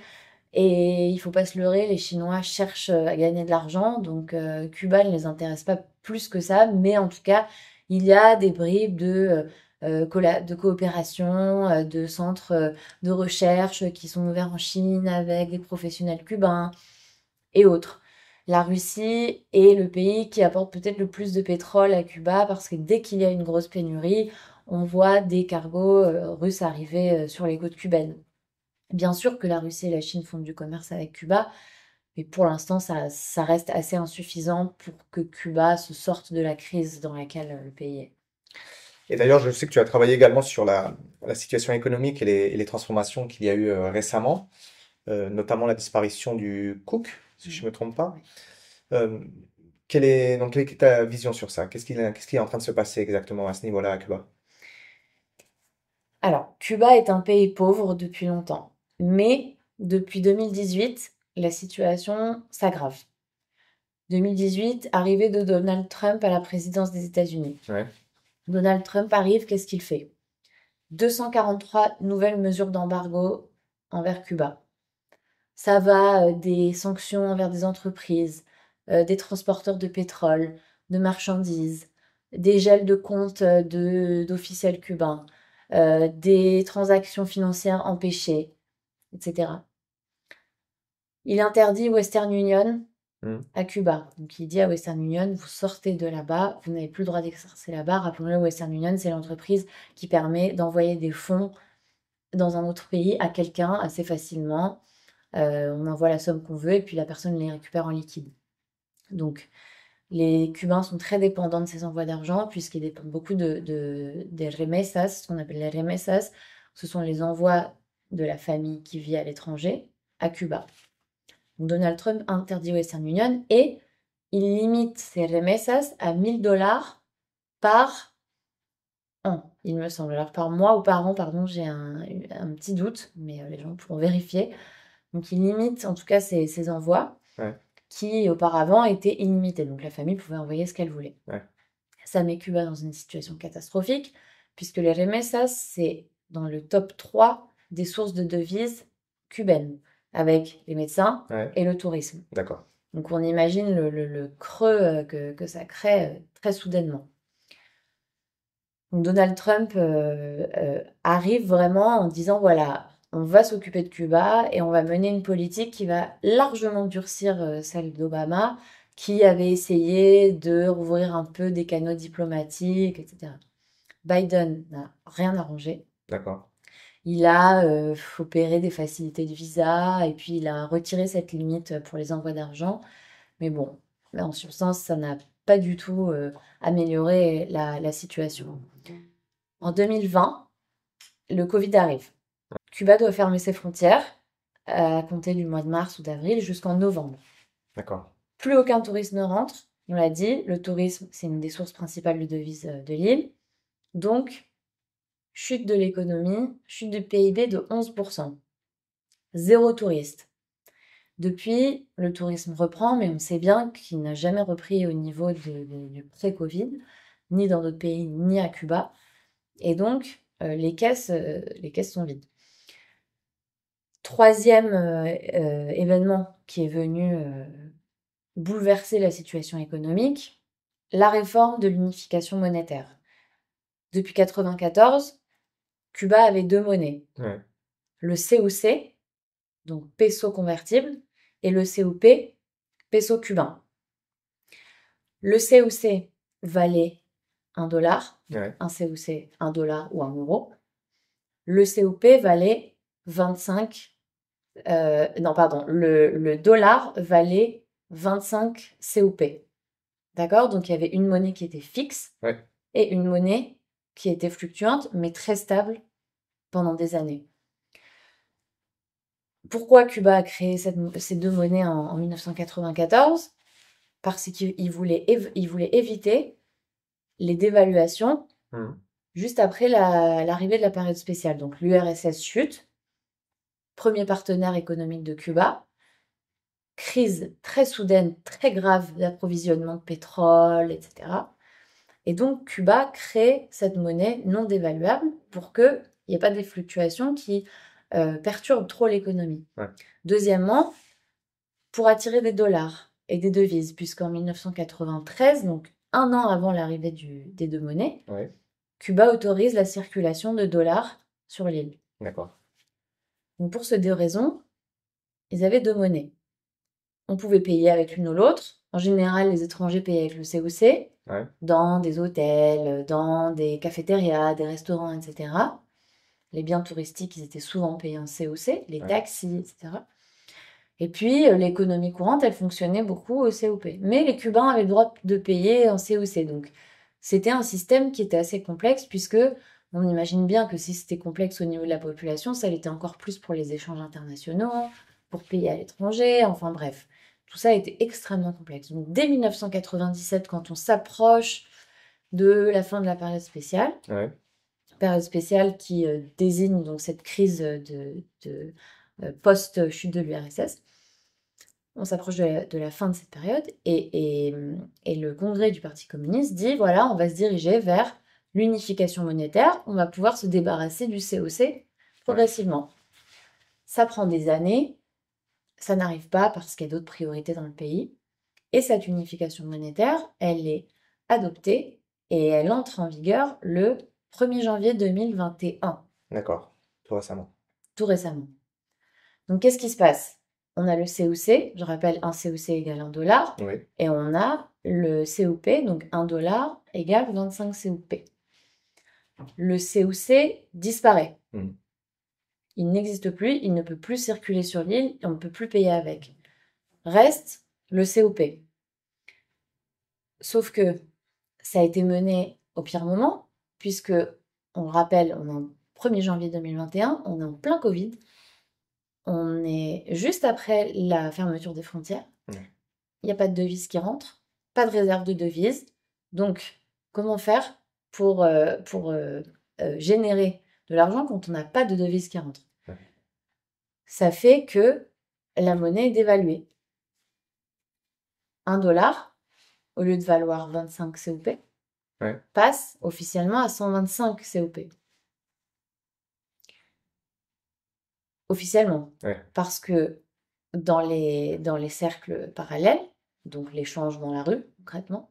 Et il faut pas se leurrer, les Chinois cherchent à gagner de l'argent, donc Cuba ne les intéresse pas plus que ça, mais en tout cas, il y a des bribes de coopération, de centres de recherche qui sont ouverts en Chine avec des professionnels cubains et autres. La Russie est le pays qui apporte peut-être le plus de pétrole à Cuba parce que dès qu'il y a une grosse pénurie, on voit des cargos russes arriver sur les côtes cubaines. Bien sûr que la Russie et la Chine font du commerce avec Cuba, mais pour l'instant, ça reste assez insuffisant pour que Cuba se sorte de la crise dans laquelle le pays est. Et d'ailleurs, je sais que tu as travaillé également sur la situation économique et les transformations qu'il y a eu récemment, notamment la disparition du Cook, si je ne me trompe pas. Oui. Euh, quelle est ta vision sur ça? Qu'est-ce qui est en train de se passer exactement à ce niveau-là à Cuba? Alors, Cuba est un pays pauvre depuis longtemps, mais depuis 2018, la situation s'aggrave. 2018, arrivée de Donald Trump à la présidence des États-Unis. Ouais, Donald Trump arrive, qu'est-ce qu'il fait? 243 nouvelles mesures d'embargo envers Cuba. Ça va des sanctions envers des entreprises, des transporteurs de pétrole, de marchandises, des gels de comptes d'officiels cubains, des transactions financières empêchées, etc. Il interdit Western Union hmm, à Cuba. Donc il dit à Western Union, vous sortez de là-bas, vous n'avez plus le droit d'exercer là-bas. Rappelons-le, Western Union, c'est l'entreprise qui permet d'envoyer des fonds dans un autre pays à quelqu'un assez facilement. On envoie la somme qu'on veut et puis la personne les récupère en liquide. Donc les Cubains sont très dépendants de ces envois d'argent puisqu'ils dépendent beaucoup des remesas, ce qu'on appelle les remesas. Ce sont les envois de la famille qui vit à l'étranger à Cuba. Donc Donald Trump interdit Western Union et il limite ces remesas à $1000 par an, il me semble. Alors par mois ou par an, pardon, j'ai un petit doute, mais les gens pourront vérifier. Donc il limite en tout cas ces envois ouais, qui auparavant étaient illimités. Donc la famille pouvait envoyer ce qu'elle voulait. ouais. Ça met Cuba dans une situation catastrophique puisque les remesas, c'est dans le top 3 des sources de devises cubaines avec les médecins Ouais, et le tourisme. d'accord. Donc on imagine le creux que ça crée très soudainement. Donc Donald Trump arrive vraiment en disant, voilà, on va s'occuper de Cuba et on va mener une politique qui va largement durcir celle d'Obama, qui avait essayé de rouvrir un peu des canaux diplomatiques, etc. Biden n'a rien arrangé. D'accord. Il a opéré des facilités de visa et puis il a retiré cette limite pour les envois d'argent. Mais bon, en substance, ça n'a pas du tout amélioré la situation. En 2020, le Covid arrive. Cuba doit fermer ses frontières à compter du mois de mars ou d'avril jusqu'en novembre. D'accord. Plus aucun touriste ne rentre. On l'a dit, le tourisme, c'est une des sources principales de devises de l'île. Donc, chute de l'économie, chute du PIB de 11%. Zéro touriste. Depuis, le tourisme reprend, mais on sait bien qu'il n'a jamais repris au niveau du pré-Covid, ni dans d'autres pays, ni à Cuba. Et donc, les caisses sont vides. Troisième événement qui est venu bouleverser la situation économique, la réforme de l'unification monétaire. Depuis 1994, Cuba avait deux monnaies. Ouais, Le COC, donc peso convertible, et le COP, peso cubain. Le COC, valait 1 dollar, Ouais. un COC 1 dollar ou 1 euro. Le COP valait 25, non pardon, le dollar valait 25 COP. D'accord? Donc il y avait une monnaie qui était fixe Ouais. et une monnaie qui était fluctuante, mais très stable pendant des années. Pourquoi Cuba a créé ces deux monnaies en 1994? Parce qu'il voulait éviter les dévaluations Mhm. juste après l'arrivée de la période spéciale. Donc l'URSS chute, premier partenaire économique de Cuba, crise très soudaine, très grave d'approvisionnement de pétrole, etc. Et donc Cuba crée cette monnaie non dévaluable pour qu'il n'y ait pas des fluctuations qui perturbent trop l'économie. Ouais. Deuxièmement, pour attirer des dollars et des devises, puisqu'en 1993, donc un an avant l'arrivée des deux monnaies, Ouais. Cuba autorise la circulation de dollars sur l'île. D'accord. Donc pour ces deux raisons, ils avaient deux monnaies. On pouvait payer avec l'une ou l'autre. En général, les étrangers payaient avec le COC, Ouais. dans des hôtels, dans des cafétérias, des restaurants, etc. Les biens touristiques, ils étaient souvent payés en COC, les Ouais. taxis, etc. Et puis, l'économie courante, elle fonctionnait beaucoup au COP. Mais les Cubains avaient le droit de payer en COC. Donc, c'était un système qui était assez complexe, puisque on imagine bien que si c'était complexe au niveau de la population, ça l'était encore plus pour les échanges internationaux, pour payer à l'étranger, enfin bref. Tout ça était extrêmement complexe. Donc, dès 1997, quand on s'approche de la fin de la période spéciale, Ouais. période spéciale qui désigne donc cette crise post-chute de l'URSS, on s'approche de la fin de cette période et le congrès du Parti communiste dit, voilà, on va se diriger vers l'unification monétaire, on va pouvoir se débarrasser du COC progressivement. Ça prend des années, ça n'arrive pas parce qu'il y a d'autres priorités dans le pays. Et cette unification monétaire, elle est adoptée et elle entre en vigueur le 1er janvier 2021, D'accord. Tout récemment. tout récemment. Donc qu'est-ce qui se passe? On a le COC, je rappelle, un COC égale 1 dollar, Oui. et on a le COP, donc 1 dollar égale 25 COP. Le COC disparaît. Mhm. Il n'existe plus, il ne peut plus circuler sur l'île et on ne peut plus payer avec. Reste le COP. Sauf que ça a été mené au pire moment, puisque, on le rappelle, on est en 1er janvier 2021, on est en plein Covid, on est juste après la fermeture des frontières, il n'y a pas de devises qui rentrent, pas de réserve de devises, donc comment faire pour générer de l'argent quand on n'a pas de devises qui rentrent? Ça fait que la monnaie est dévaluée. 1 dollar, au lieu de valoir 25 COP, passe officiellement à 125 COP. Officiellement. Parce que dans les cercles parallèles, donc l'échange dans la rue, concrètement,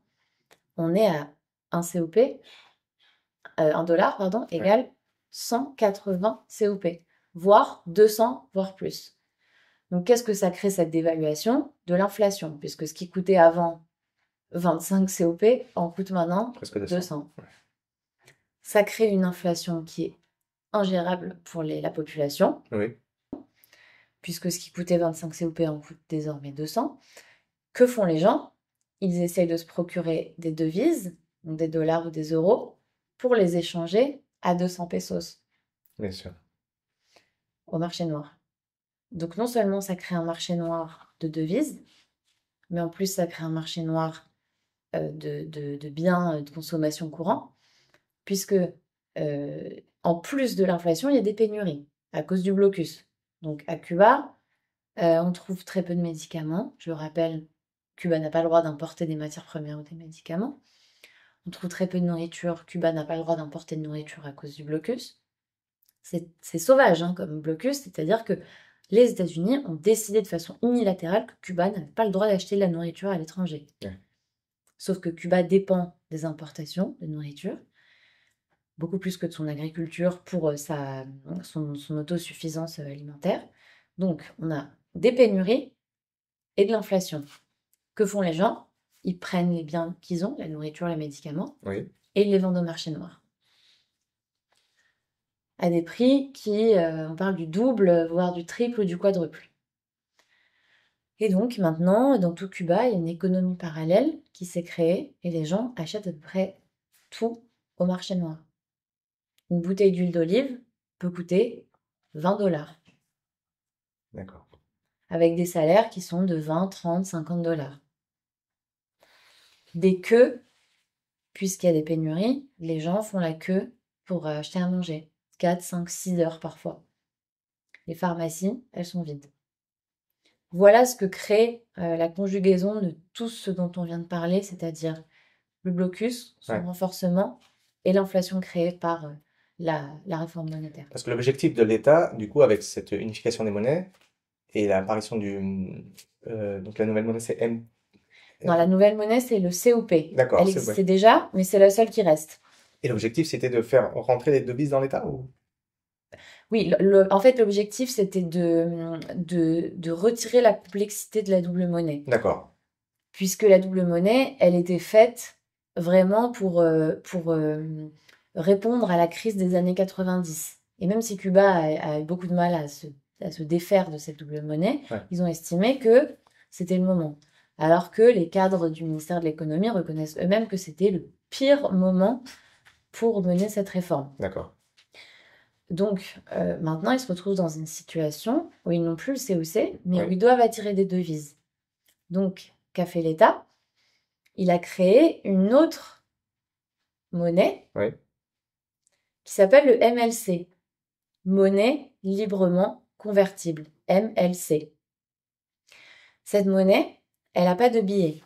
on est à 1 COP, 1 dollar, pardon, égale 180 COP, voire 200, voire plus. Donc qu'est-ce que ça crée cette dévaluation? De l'inflation, puisque ce qui coûtait avant 25 COP en coûte maintenant presque 200. Ça crée une inflation qui est ingérable pour la population. Oui. Puisque ce qui coûtait 25 COP en coûte désormais 200. Que font les gens? Ils essayent de se procurer des devises, donc des dollars ou des euros, pour les échanger à 200 pesos. Bien sûr. Au marché noir. Donc non seulement ça crée un marché noir de devises, mais en plus ça crée un marché noir de biens de consommation courant, puisque en plus de l'inflation, il y a des pénuries à cause du blocus. Donc à Cuba, on trouve très peu de médicaments. Je le rappelle, Cuba n'a pas le droit d'importer des matières premières ou des médicaments. On trouve très peu de nourriture. Cuba n'a pas le droit d'importer de nourriture à cause du blocus. C'est sauvage comme blocus, c'est-à-dire que les États-Unis ont décidé de façon unilatérale que Cuba n'avait pas le droit d'acheter de la nourriture à l'étranger. Sauf que Cuba dépend des importations de nourriture, beaucoup plus que de son agriculture pour son autosuffisance alimentaire. Donc, on a des pénuries et de l'inflation. Que font les gens? ils prennent les biens qu'ils ont, la nourriture, les médicaments, Oui. et ils les vendent au marché noir. À des prix qui, on parle du double, voire du triple ou du quadruple. Et donc maintenant, dans tout Cuba, il y a une économie parallèle qui s'est créée et les gens achètent à peu près tout au marché noir. Une bouteille d'huile d'olive peut coûter 20 $, D'accord. avec des salaires qui sont de 20, 30, 50 $. Des queues, puisqu'il y a des pénuries, les gens font la queue pour acheter à manger. 4, 5, 6 heures parfois. Les pharmacies, elles sont vides. Voilà ce que crée la conjugaison de tout ce dont on vient de parler, c'est-à-dire le blocus, son Ouais. renforcement et l'inflation créée par la réforme monétaire. Parce que l'objectif de l'État, du coup, avec cette unification des monnaies et l'apparition donc la nouvelle monnaie, c'est M. Non, la nouvelle monnaie, c'est le COP. D'accord, Elle c'est existait ouais. déjà, mais c'est la seule qui reste. Et l'objectif, c'était de faire rentrer les devises dans l'État ou? Oui, en fait, l'objectif, c'était de retirer la complexité de la double monnaie. D'accord. Puisque la double monnaie, elle était faite vraiment pour répondre à la crise des années 90. Et même si Cuba a eu beaucoup de mal à se défaire de cette double monnaie, Ouais. ils ont estimé que c'était le moment. Alors que les cadres du ministère de l'économie reconnaissent eux-mêmes que c'était le pire moment pour mener cette réforme. D'accord. Donc maintenant, ils se retrouvent dans une situation où ils n'ont plus le COC, mais Oui. où ils doivent attirer des devises. Donc, qu'a fait l'État? Il a créé une autre monnaie Oui. qui s'appelle le MLC, monnaie librement convertible, MLC. Cette monnaie, elle n'a pas de billets,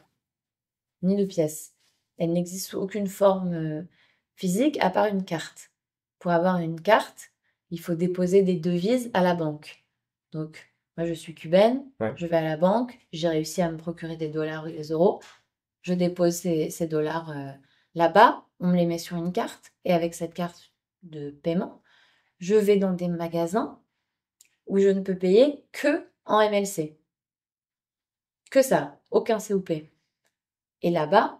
ni de pièces. Elle n'existe sous aucune forme physique à part une carte. Pour avoir une carte, il faut déposer des devises à la banque. Donc, moi je suis cubaine, Ouais. je vais à la banque, j'ai réussi à me procurer des dollars ou des euros, je dépose ces dollars là-bas, on me les met sur une carte, et avec cette carte de paiement, je vais dans des magasins où je ne peux payer que en MLC. Que ça, aucun COP. Et là-bas,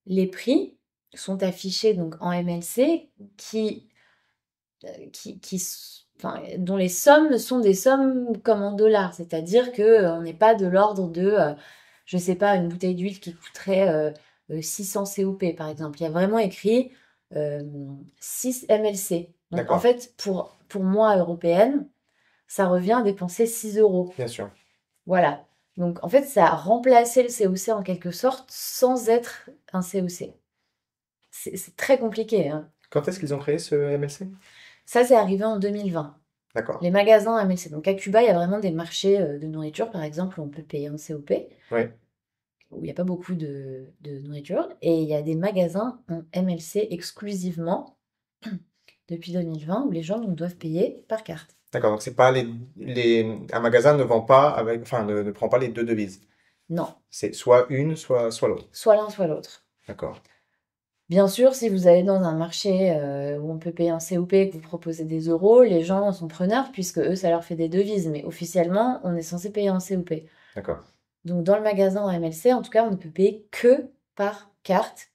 les prix sont affichés donc en MLC dont les sommes sont des sommes comme en dollars, c'est-à-dire que on n'est pas de l'ordre de, je sais pas, une bouteille d'huile qui coûterait 600 COP par exemple. Il y a vraiment écrit 6 MLC. Donc en D'accord. fait, pour moi, européenne, ça revient à dépenser 6 euros. Bien sûr. Voilà. Donc en fait, ça a remplacé le COC en quelque sorte sans être un COC. C'est très compliqué, hein. Quand est-ce qu'ils ont créé ce MLC? Ça, c'est arrivé en 2020. D'accord. Les magasins MLC. Donc à Cuba, il y a vraiment des marchés de nourriture, par exemple, où on peut payer en COP, Oui. où il n'y a pas beaucoup de nourriture. Et il y a des magasins en MLC exclusivement depuis 2020 où les gens doivent payer par carte. D'accord. Donc c'est pas un magasin ne vend pas enfin ne prend pas les deux devises. Non, C'est soit une, soit l'autre. soit l'un, soit l'autre. D'accord. Bien sûr, si vous allez dans un marché où on peut payer en COP et que vous proposez des euros, les gens sont preneurs puisque eux, ça leur fait des devises. Mais officiellement, on est censé payer en COP. D'accord. Donc dans le magasin en MLC, en tout cas, on ne peut payer que par carte.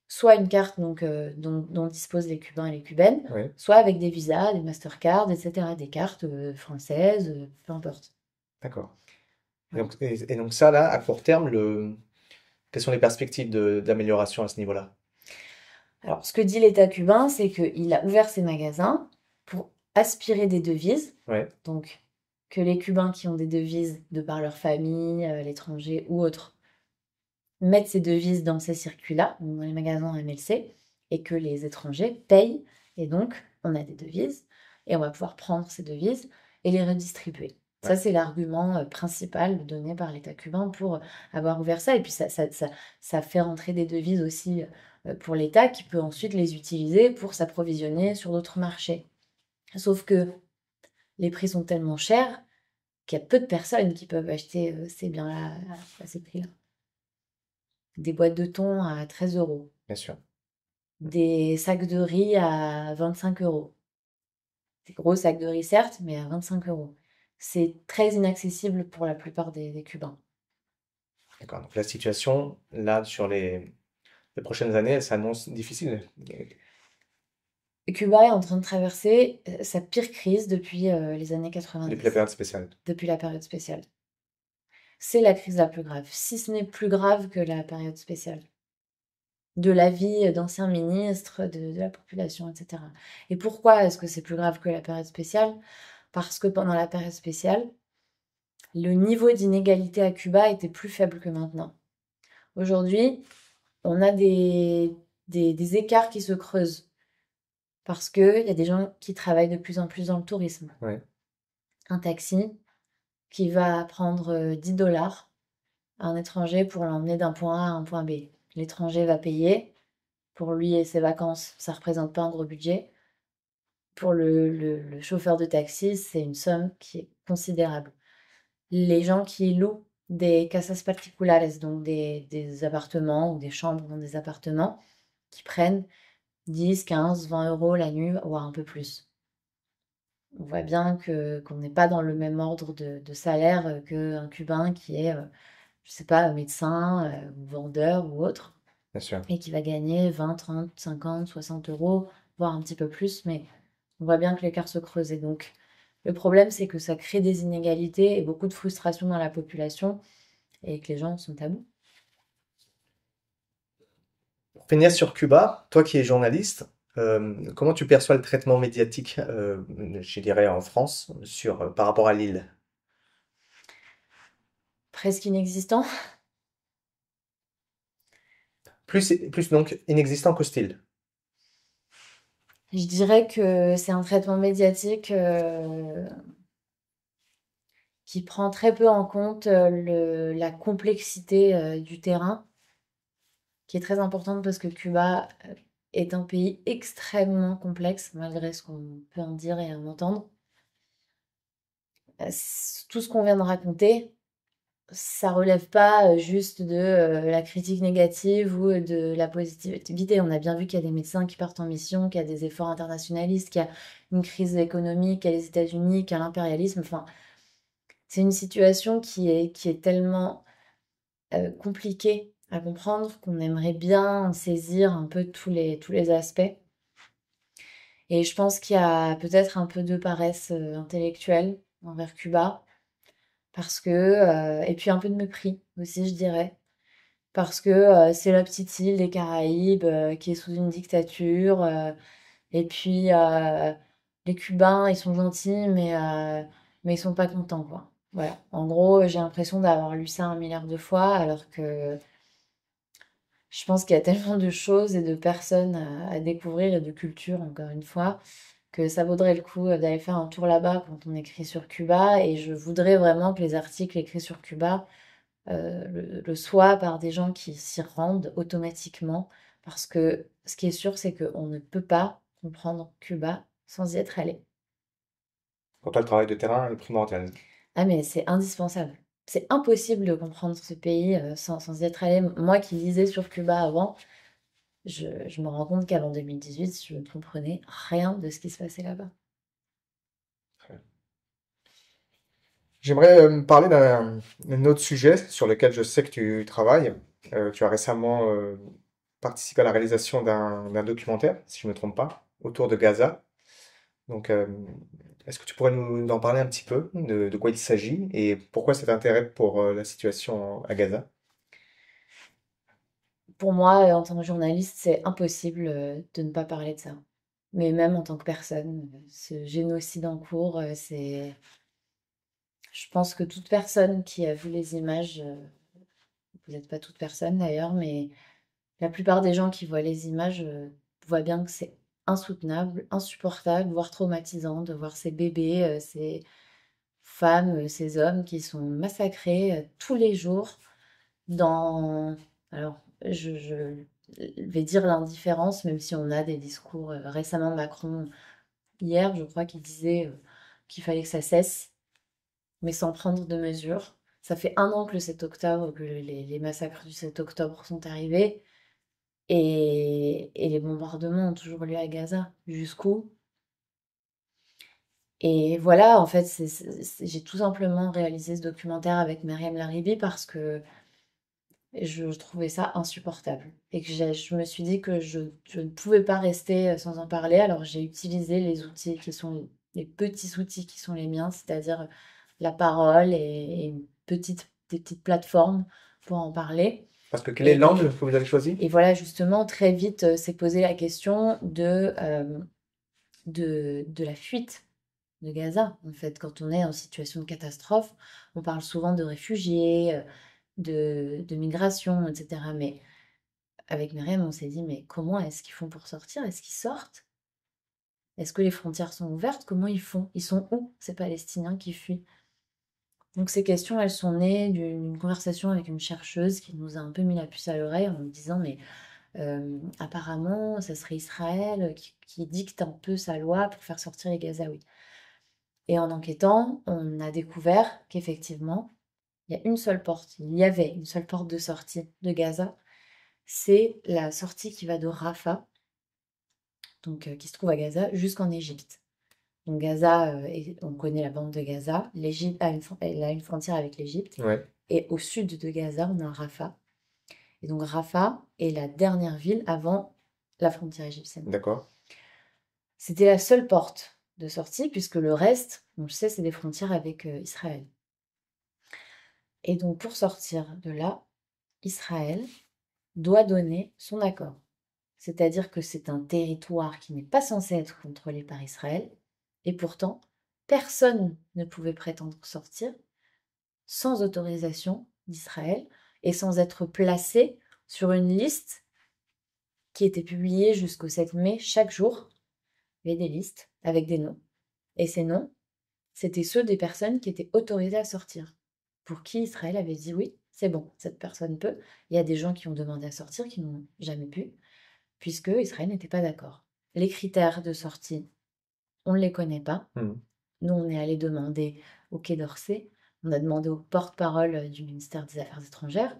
Soit une carte dont disposent les Cubains et les Cubaines, Oui. soit avec des visas, des Mastercard, etc. Des cartes françaises, peu importe. D'accord. Et Voilà. donc ça, là, à court terme, quelles sont les perspectives d'amélioration à ce niveau-là? Alors, ce que dit l'État cubain, c'est qu'il a ouvert ses magasins pour aspirer des devises. Ouais. Donc, que les Cubains qui ont des devises de par leur famille, l'étranger ou autres, mettent ces devises dans ces circuits-là, donc dans les magasins MLC, et que les étrangers payent. Et donc, on a des devises, et on va pouvoir prendre ces devises et les redistribuer. Ça, Ouais. c'est l'argument principal donné par l'État cubain pour avoir ouvert ça. Et puis, ça fait rentrer des devises aussi pour l'État qui peut ensuite les utiliser pour s'approvisionner sur d'autres marchés. Sauf que les prix sont tellement chers qu'il y a peu de personnes qui peuvent acheter ces biens-là à ces prix-là. Des boîtes de thon à 13 euros, Bien sûr. des sacs de riz à 25 euros. Des gros sacs de riz, certes, mais à 25 euros. C'est très inaccessible pour la plupart des Cubains. D'accord. Donc la situation, là, sur les prochaines années, elle s'annonce difficile. Cuba est en train de traverser sa pire crise depuis les années Depuis la 90, période spéciale. depuis la période spéciale. C'est la crise la plus grave, si ce n'est plus grave que la période spéciale. De la vie d'anciens ministres, de la population, etc. Et pourquoi est-ce que c'est plus grave que la période spéciale? Parce que pendant la période spéciale, le niveau d'inégalité à Cuba était plus faible que maintenant. Aujourd'hui, on a des écarts qui se creusent parce qu'il y a des gens qui travaillent de plus en plus dans le tourisme. Ouais. Un taxi qui va prendre 10 dollars à un étranger pour l'emmener d'un point A à un point B. L'étranger va payer. Pour lui et ses vacances, ça ne représente pas un gros budget. Pour le chauffeur de taxi, c'est une somme qui est considérable. Les gens qui louent des casas particulares, donc des appartements ou des chambres dans des appartements, qui prennent 10, 15, 20 euros la nuit, voire un peu plus. On voit bien qu'on n'est pas dans le même ordre de salaire qu'un Cubain qui est, je sais pas, médecin ou vendeur ou autre, Bien sûr. et qui va gagner 20, 30, 50, 60 euros, voire un petit peu plus, mais on voit bien que l'écart se creuse. Et donc, le problème, c'est que ça crée des inégalités et beaucoup de frustration dans la population et que les gens sont à bout. Pour finir sur Cuba, toi qui es journaliste, comment tu perçois le traitement médiatique, je dirais en France, par rapport à l'île? Presque inexistant. Plus donc inexistant qu'hostile. Je dirais que c'est un traitement médiatique qui prend très peu en compte la complexité du terrain, qui est très importante parce que Cuba est un pays extrêmement complexe, malgré ce qu'on peut en dire et en entendre. Tout ce qu'on vient de raconter, ça relève pas juste de la critique négative ou de la positivité. On a bien vu qu'il y a des médecins qui partent en mission, qu'il y a des efforts internationalistes, qu'il y a une crise économique, qu'il y a les États-Unis, qu'il y a l'impérialisme. Enfin, c'est une situation qui est tellement compliquée à comprendre qu'on aimerait bien en saisir un peu tous les aspects. Et je pense qu'il y a peut-être un peu de paresse intellectuelle envers Cuba. Parce que, et puis un peu de mépris aussi, je dirais. Parce que c'est la petite île des Caraïbes qui est sous une dictature. Et puis, les Cubains, ils sont gentils, mais ils sont pas contents, quoi. Voilà. En gros, j'ai l'impression d'avoir lu ça 1 milliard de fois, alors que je pense qu'il y a tellement de choses et de personnes à découvrir et de cultures, encore une fois, que ça vaudrait le coup d'aller faire un tour là-bas quand on écrit sur Cuba. Et je voudrais vraiment que les articles écrits sur Cuba le soient par des gens qui s'y rendent automatiquement. Parce que ce qui est sûr, c'est qu'on ne peut pas comprendre Cuba sans y être allé. Pour toi, le travail de terrain est primordial. Ah, mais c'est indispensable. C'est impossible de comprendre ce pays sans y être allé. Moi qui lisais sur Cuba avant, je me rends compte qu'avant 2018, je ne comprenais rien de ce qui se passait là-bas. J'aimerais parler d'un autre sujet sur lequel je sais que tu travailles. Tu as récemment participé à la réalisation d'un documentaire, si je ne me trompe pas, autour de Gaza. Donc, est-ce que tu pourrais nous en parler un petit peu de quoi il s'agit et pourquoi cet intérêt pour la situation à Gaza? Pour moi, en tant que journaliste, c'est impossible de ne pas parler de ça. Mais même en tant que personne, ce génocide en cours, c'est... Je pense que toute personne qui a vu les images, vous n'êtes pas toute personne d'ailleurs, mais la plupart des gens qui voient les images voient bien que c'est insoutenable, insupportable, voire traumatisant de voir ces bébés, ces femmes, ces hommes qui sont massacrés tous les jours dans... Alors, je vais dire l'indifférence, même si on a des discours récemment Macron, hier, je crois qu'il disait qu'il fallait que ça cesse, mais sans prendre de mesures. Ça fait 1 an que le 7 octobre, que les massacres du 7 octobre sont arrivés, et les bombardements ont toujours lieu à Gaza. Jusqu'où? Et voilà, en fait, j'ai tout simplement réalisé ce documentaire avec Myriam Laribi parce que Et je trouvais ça insupportable. Et que je me suis dit que je ne pouvais pas rester sans en parler. Alors j'ai utilisé les outils qui sont les petits outils qui sont les miens, c'est-à-dire la parole et des petites plateformes pour en parler. Parce que quel est Et, l'angle que vous avez choisi? et voilà, justement, très vite s'est posé la question de la fuite de Gaza. En fait, quand on est en situation de catastrophe, on parle souvent de réfugiés, de migration, etc. Mais avec Myriam, on s'est dit, mais comment est-ce qu'ils font pour sortir? Est-ce qu'ils sortent? Est-ce que les frontières sont ouvertes? Comment ils font? Ils sont où, ces Palestiniens qui fuient? Donc ces questions, elles sont nées d'une conversation avec une chercheuse qui nous a un peu mis la puce à l'oreille en nous disant, mais apparemment, ça serait Israël qui dicte un peu sa loi pour faire sortir les Gazaouis. Et en enquêtant, on a découvert qu'effectivement, il y avait une seule porte de sortie de Gaza. C'est la sortie qui va de Rafah, donc qui se trouve à Gaza, jusqu'en Égypte. Donc Gaza, on connaît la bande de Gaza. L'Égypte elle a une frontière avec l'Égypte. Ouais, Et au sud de Gaza, on a Rafah. Et donc Rafah est la dernière ville avant la frontière égyptienne. d'accord. C'était la seule porte de sortie, puisque le reste, on le sait, c'est des frontières avec Israël. Et donc pour sortir de là, Israël doit donner son accord. C'est-à-dire que c'est un territoire qui n'est pas censé être contrôlé par Israël, et pourtant, personne ne pouvait prétendre sortir sans autorisation d'Israël et sans être placé sur une liste qui était publiée jusqu'au 7 mai. Chaque jour, il y avait des listes avec des noms. Et ces noms, c'était ceux des personnes qui étaient autorisées à sortir, pour qui Israël avait dit oui, c'est bon, cette personne peut. Il y a des gens qui ont demandé à sortir qui n'ont jamais pu, puisque Israël n'était pas d'accord. Les critères de sortie, on ne les connaît pas. Mhm. Nous, on est allé demander au Quai d'Orsay, on a demandé au porte-parole du ministère des Affaires étrangères.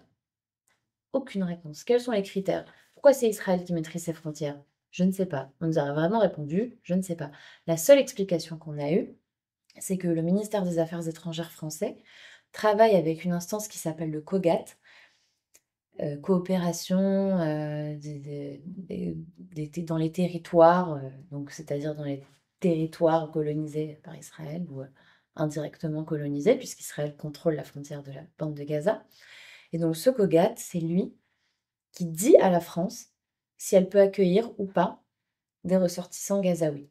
Aucune réponse. Quels sont les critères? Pourquoi c'est Israël qui maîtrise ses frontières? Je ne sais pas. On nous a vraiment répondu, je ne sais pas. La seule explication qu'on a eue, c'est que le ministère des Affaires étrangères français travaille avec une instance qui s'appelle le COGAT, coopération dans les territoires, donc c'est-à-dire dans les territoires colonisés par Israël ou indirectement colonisés, puisqu'Israël contrôle la frontière de la bande de Gaza. Et donc ce COGAT, c'est lui qui dit à la France si elle peut accueillir ou pas des ressortissants gazaouis.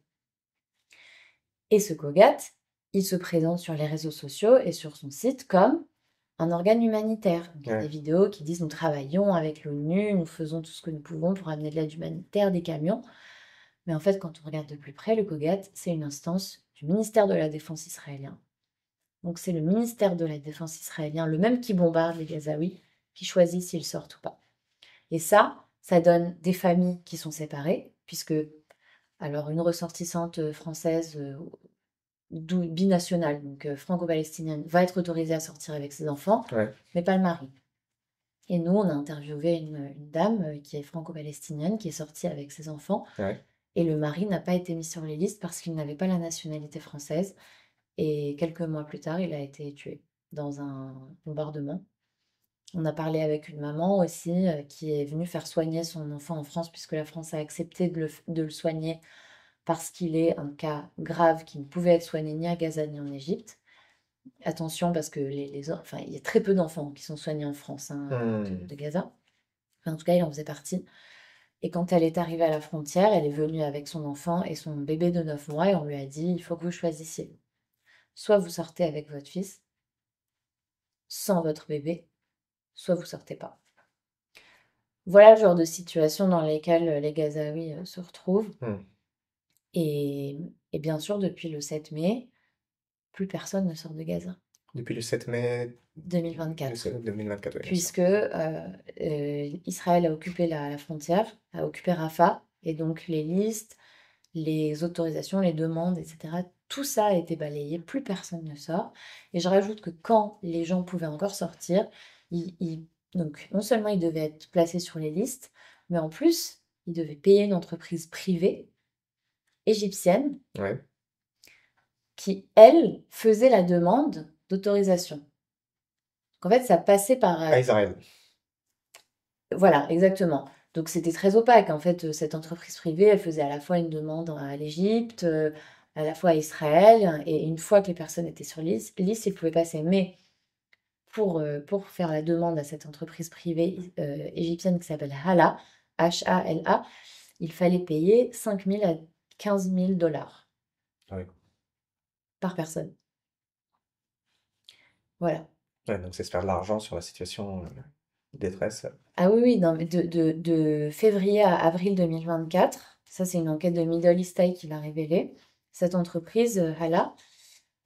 Et ce COGAT, il se présente sur les réseaux sociaux et sur son site comme un organe humanitaire. Donc, il y a des vidéos qui disent nous travaillons avec l'ONU, nous faisons tout ce que nous pouvons pour amener de l'aide humanitaire, des camions. Mais en fait, quand on regarde de plus près, le COGAT, c'est une instance du ministère de la Défense israélien. Donc c'est le ministère de la Défense israélien, le même qui bombarde les Gazaouis, qui choisit s'ils sortent ou pas. Et ça donne des familles qui sont séparées, puisque alors une ressortissante française binationale, donc franco-palestinienne, va être autorisée à sortir avec ses enfants, Ouais. mais pas le mari. Et nous, on a interviewé une dame qui est franco-palestinienne, qui est sortie avec ses enfants, Ouais. et le mari n'a pas été mis sur les listes parce qu'il n'avait pas la nationalité française. Et quelques mois plus tard, il a été tué dans un bombardement. On a parlé avec une maman aussi qui est venue faire soigner son enfant en France, puisque la France a accepté de le soigner parce qu'il est un cas grave qui ne pouvait être soigné ni à Gaza ni en Égypte. Attention, parce que enfin, il y a très peu d'enfants qui sont soignés en France de Gaza. Enfin, en tout cas, il en faisait partie. Et quand elle est arrivée à la frontière, elle est venue avec son enfant et son bébé de 9 mois et on lui a dit, il faut que vous choisissiez. Soit vous sortez avec votre fils, sans votre bébé, soit vous sortez pas. Voilà le genre de situation dans lesquelles les Gazaouis se retrouvent. Et bien sûr, depuis le 7 mai, plus personne ne sort de Gaza. Depuis le 7 mai 2024. 2024, oui, Puisque Israël a occupé la frontière, a occupé Rafah, et donc les listes, les autorisations, les demandes, etc., tout ça a été balayé, plus personne ne sort. Et je rajoute que quand les gens pouvaient encore sortir, donc non seulement ils devaient être placés sur les listes, mais en plus, ils devaient payer une entreprise privée égyptienne Ouais. qui, elle, faisait la demande d'autorisation. Donc en fait, ça passait par... À Israël. Voilà, exactement. Donc c'était très opaque. En fait, cette entreprise privée, elle faisait à la fois une demande à l'Égypte, à la fois à Israël, et une fois que les personnes étaient sur liste, ils pouvaient passer. Mais pour faire la demande à cette entreprise privée égyptienne qui s'appelle Hala, Hala, il fallait payer 5 000 à 15 000 dollars Ah oui. par personne. Voilà. Ouais, donc c'est se faire de l'argent sur la situation de détresse. Ah oui, oui, non, mais de février à avril 2024, ça c'est une enquête de Middle East Eye qui l'a révélé, cette entreprise, Hala,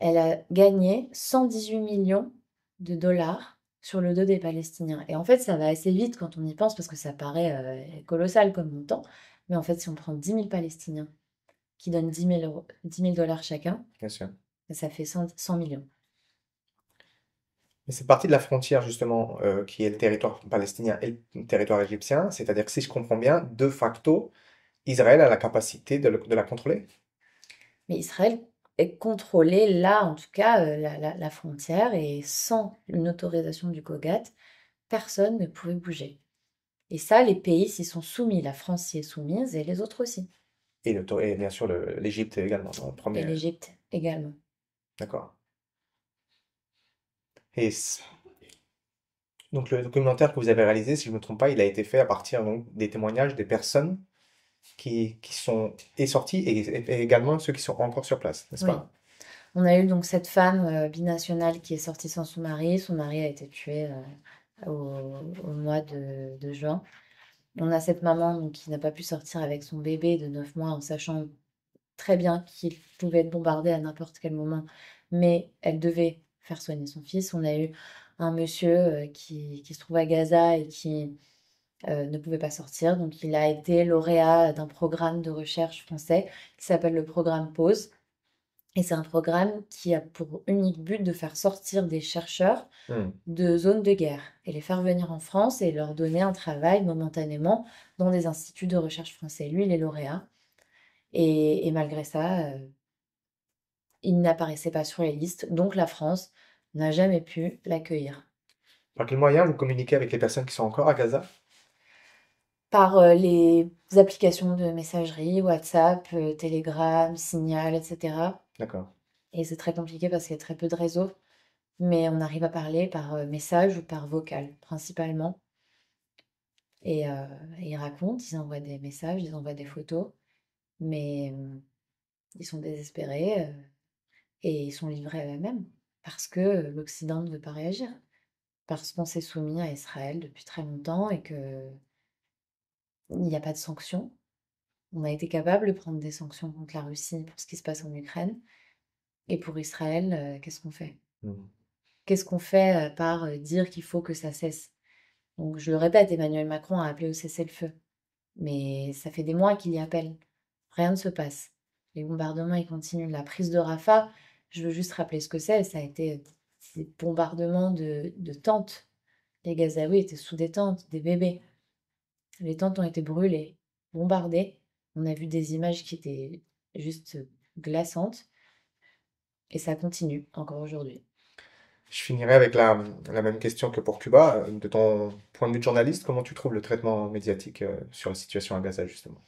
elle a gagné 118 millions de dollars sur le dos des Palestiniens. Et en fait, ça va assez vite quand on y pense parce que ça paraît colossal comme montant. Mais en fait, si on prend 10 000 Palestiniens qui donnent 10 000 dollars chacun, Bien sûr. ça fait 100 millions. Mais c'est partie de la frontière, justement, qui est le territoire palestinien et le territoire égyptien. C'est-à-dire que si je comprends bien, de facto, Israël a la capacité de la contrôler. Mais Israël est contrôlé là, en tout cas, la frontière, et sans une autorisation du COGAT, personne ne pouvait bouger. Et ça, les pays s'y sont soumis. La France s'y est soumise et les autres aussi. Et bien sûr, l'Égypte également, en Et premier. l'Égypte également. D'accord. Et donc le documentaire que vous avez réalisé, si je ne me trompe pas, il a été fait à partir donc, des témoignages des personnes qui sont sorties et également ceux qui sont encore sur place, n'est-ce Oui. pas? On a eu donc cette femme binationale qui est sortie sans son mari. Son mari a été tué au mois de juin. On a cette maman donc, qui n'a pas pu sortir avec son bébé de 9 mois en sachant très bien qu'il pouvait être bombardé à n'importe quel moment, mais elle devait faire soigner son fils. On a eu un monsieur qui se trouve à Gaza et qui ne pouvait pas sortir. Donc il a été lauréat d'un programme de recherche français qui s'appelle le programme PAUSE. Et c'est un programme qui a pour unique but de faire sortir des chercheurs Hmm. de zones de guerre et les faire venir en France et leur donner un travail momentanément dans des instituts de recherche français. Lui, il est lauréat. Et malgré ça, il n'apparaissait pas sur les listes. Donc la France n'a jamais pu l'accueillir. Par quel moyen vous communiquez avec les personnes qui sont encore à Gaza? Par les applications de messagerie, WhatsApp, Telegram, Signal, etc. D'accord. Et c'est très compliqué parce qu'il y a très peu de réseaux. Mais on arrive à parler par message ou par vocal, principalement. Et ils racontent, ils envoient des messages, ils envoient des photos. Mais ils sont désespérés et ils sont livrés à eux-mêmes. Parce que l'Occident ne veut pas réagir. Parce qu'on s'est soumis à Israël depuis très longtemps et que il n'y a pas de sanctions. On a été capable de prendre des sanctions contre la Russie pour ce qui se passe en Ukraine. Et pour Israël, qu'est-ce qu'on fait? Hmm. Qu'est-ce qu'on fait par dire qu'il faut que ça cesse? Donc, je le répète, Emmanuel Macron a appelé au cessez-le-feu. Mais ça fait des mois qu'il y appelle. Rien ne se passe. Les bombardements, ils continuent. La prise de Rafah, je veux juste rappeler ce que c'est. Ça a été des bombardements de tentes. Les Gazaouis étaient sous des tentes, des bébés. Les tentes ont été brûlées, bombardées. On a vu des images qui étaient juste glaçantes. Et ça continue encore aujourd'hui. Je finirai avec la même question que pour Cuba. De ton point de vue de journaliste, comment tu trouves le traitement médiatique sur la situation à Gaza, justement?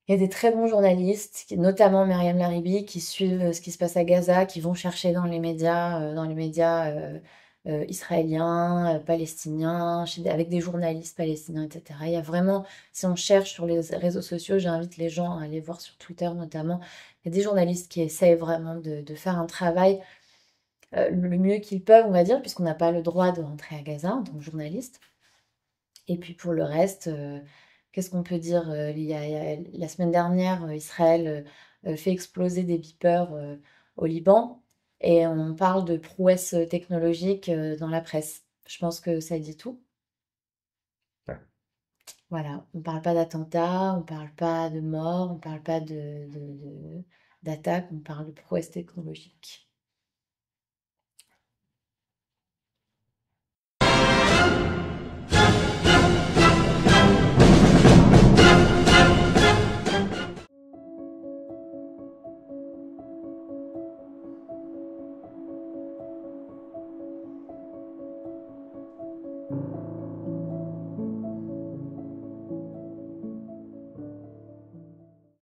Il y a des très bons journalistes, notamment Myriam Laribi, qui suivent ce qui se passe à Gaza, qui vont chercher dans les médias israéliens, palestiniens, avec des journalistes palestiniens, etc. Il y a vraiment, si on cherche sur les réseaux sociaux, j'invite les gens à aller voir sur Twitter notamment, il y a des journalistes qui essayent vraiment de faire un travail le mieux qu'ils peuvent, on va dire, puisqu'on n'a pas le droit de rentrer à Gaza en tant que journaliste. Et puis pour le reste, qu'est-ce qu'on peut dire? La semaine dernière, Israël fait exploser des beepers au Liban et on parle de prouesses technologiques dans la presse. Je pense que ça dit tout. Ouais. Voilà, on parle pas d'attentats, on parle pas de morts, on parle pas d'attaques, on parle de prouesses technologiques.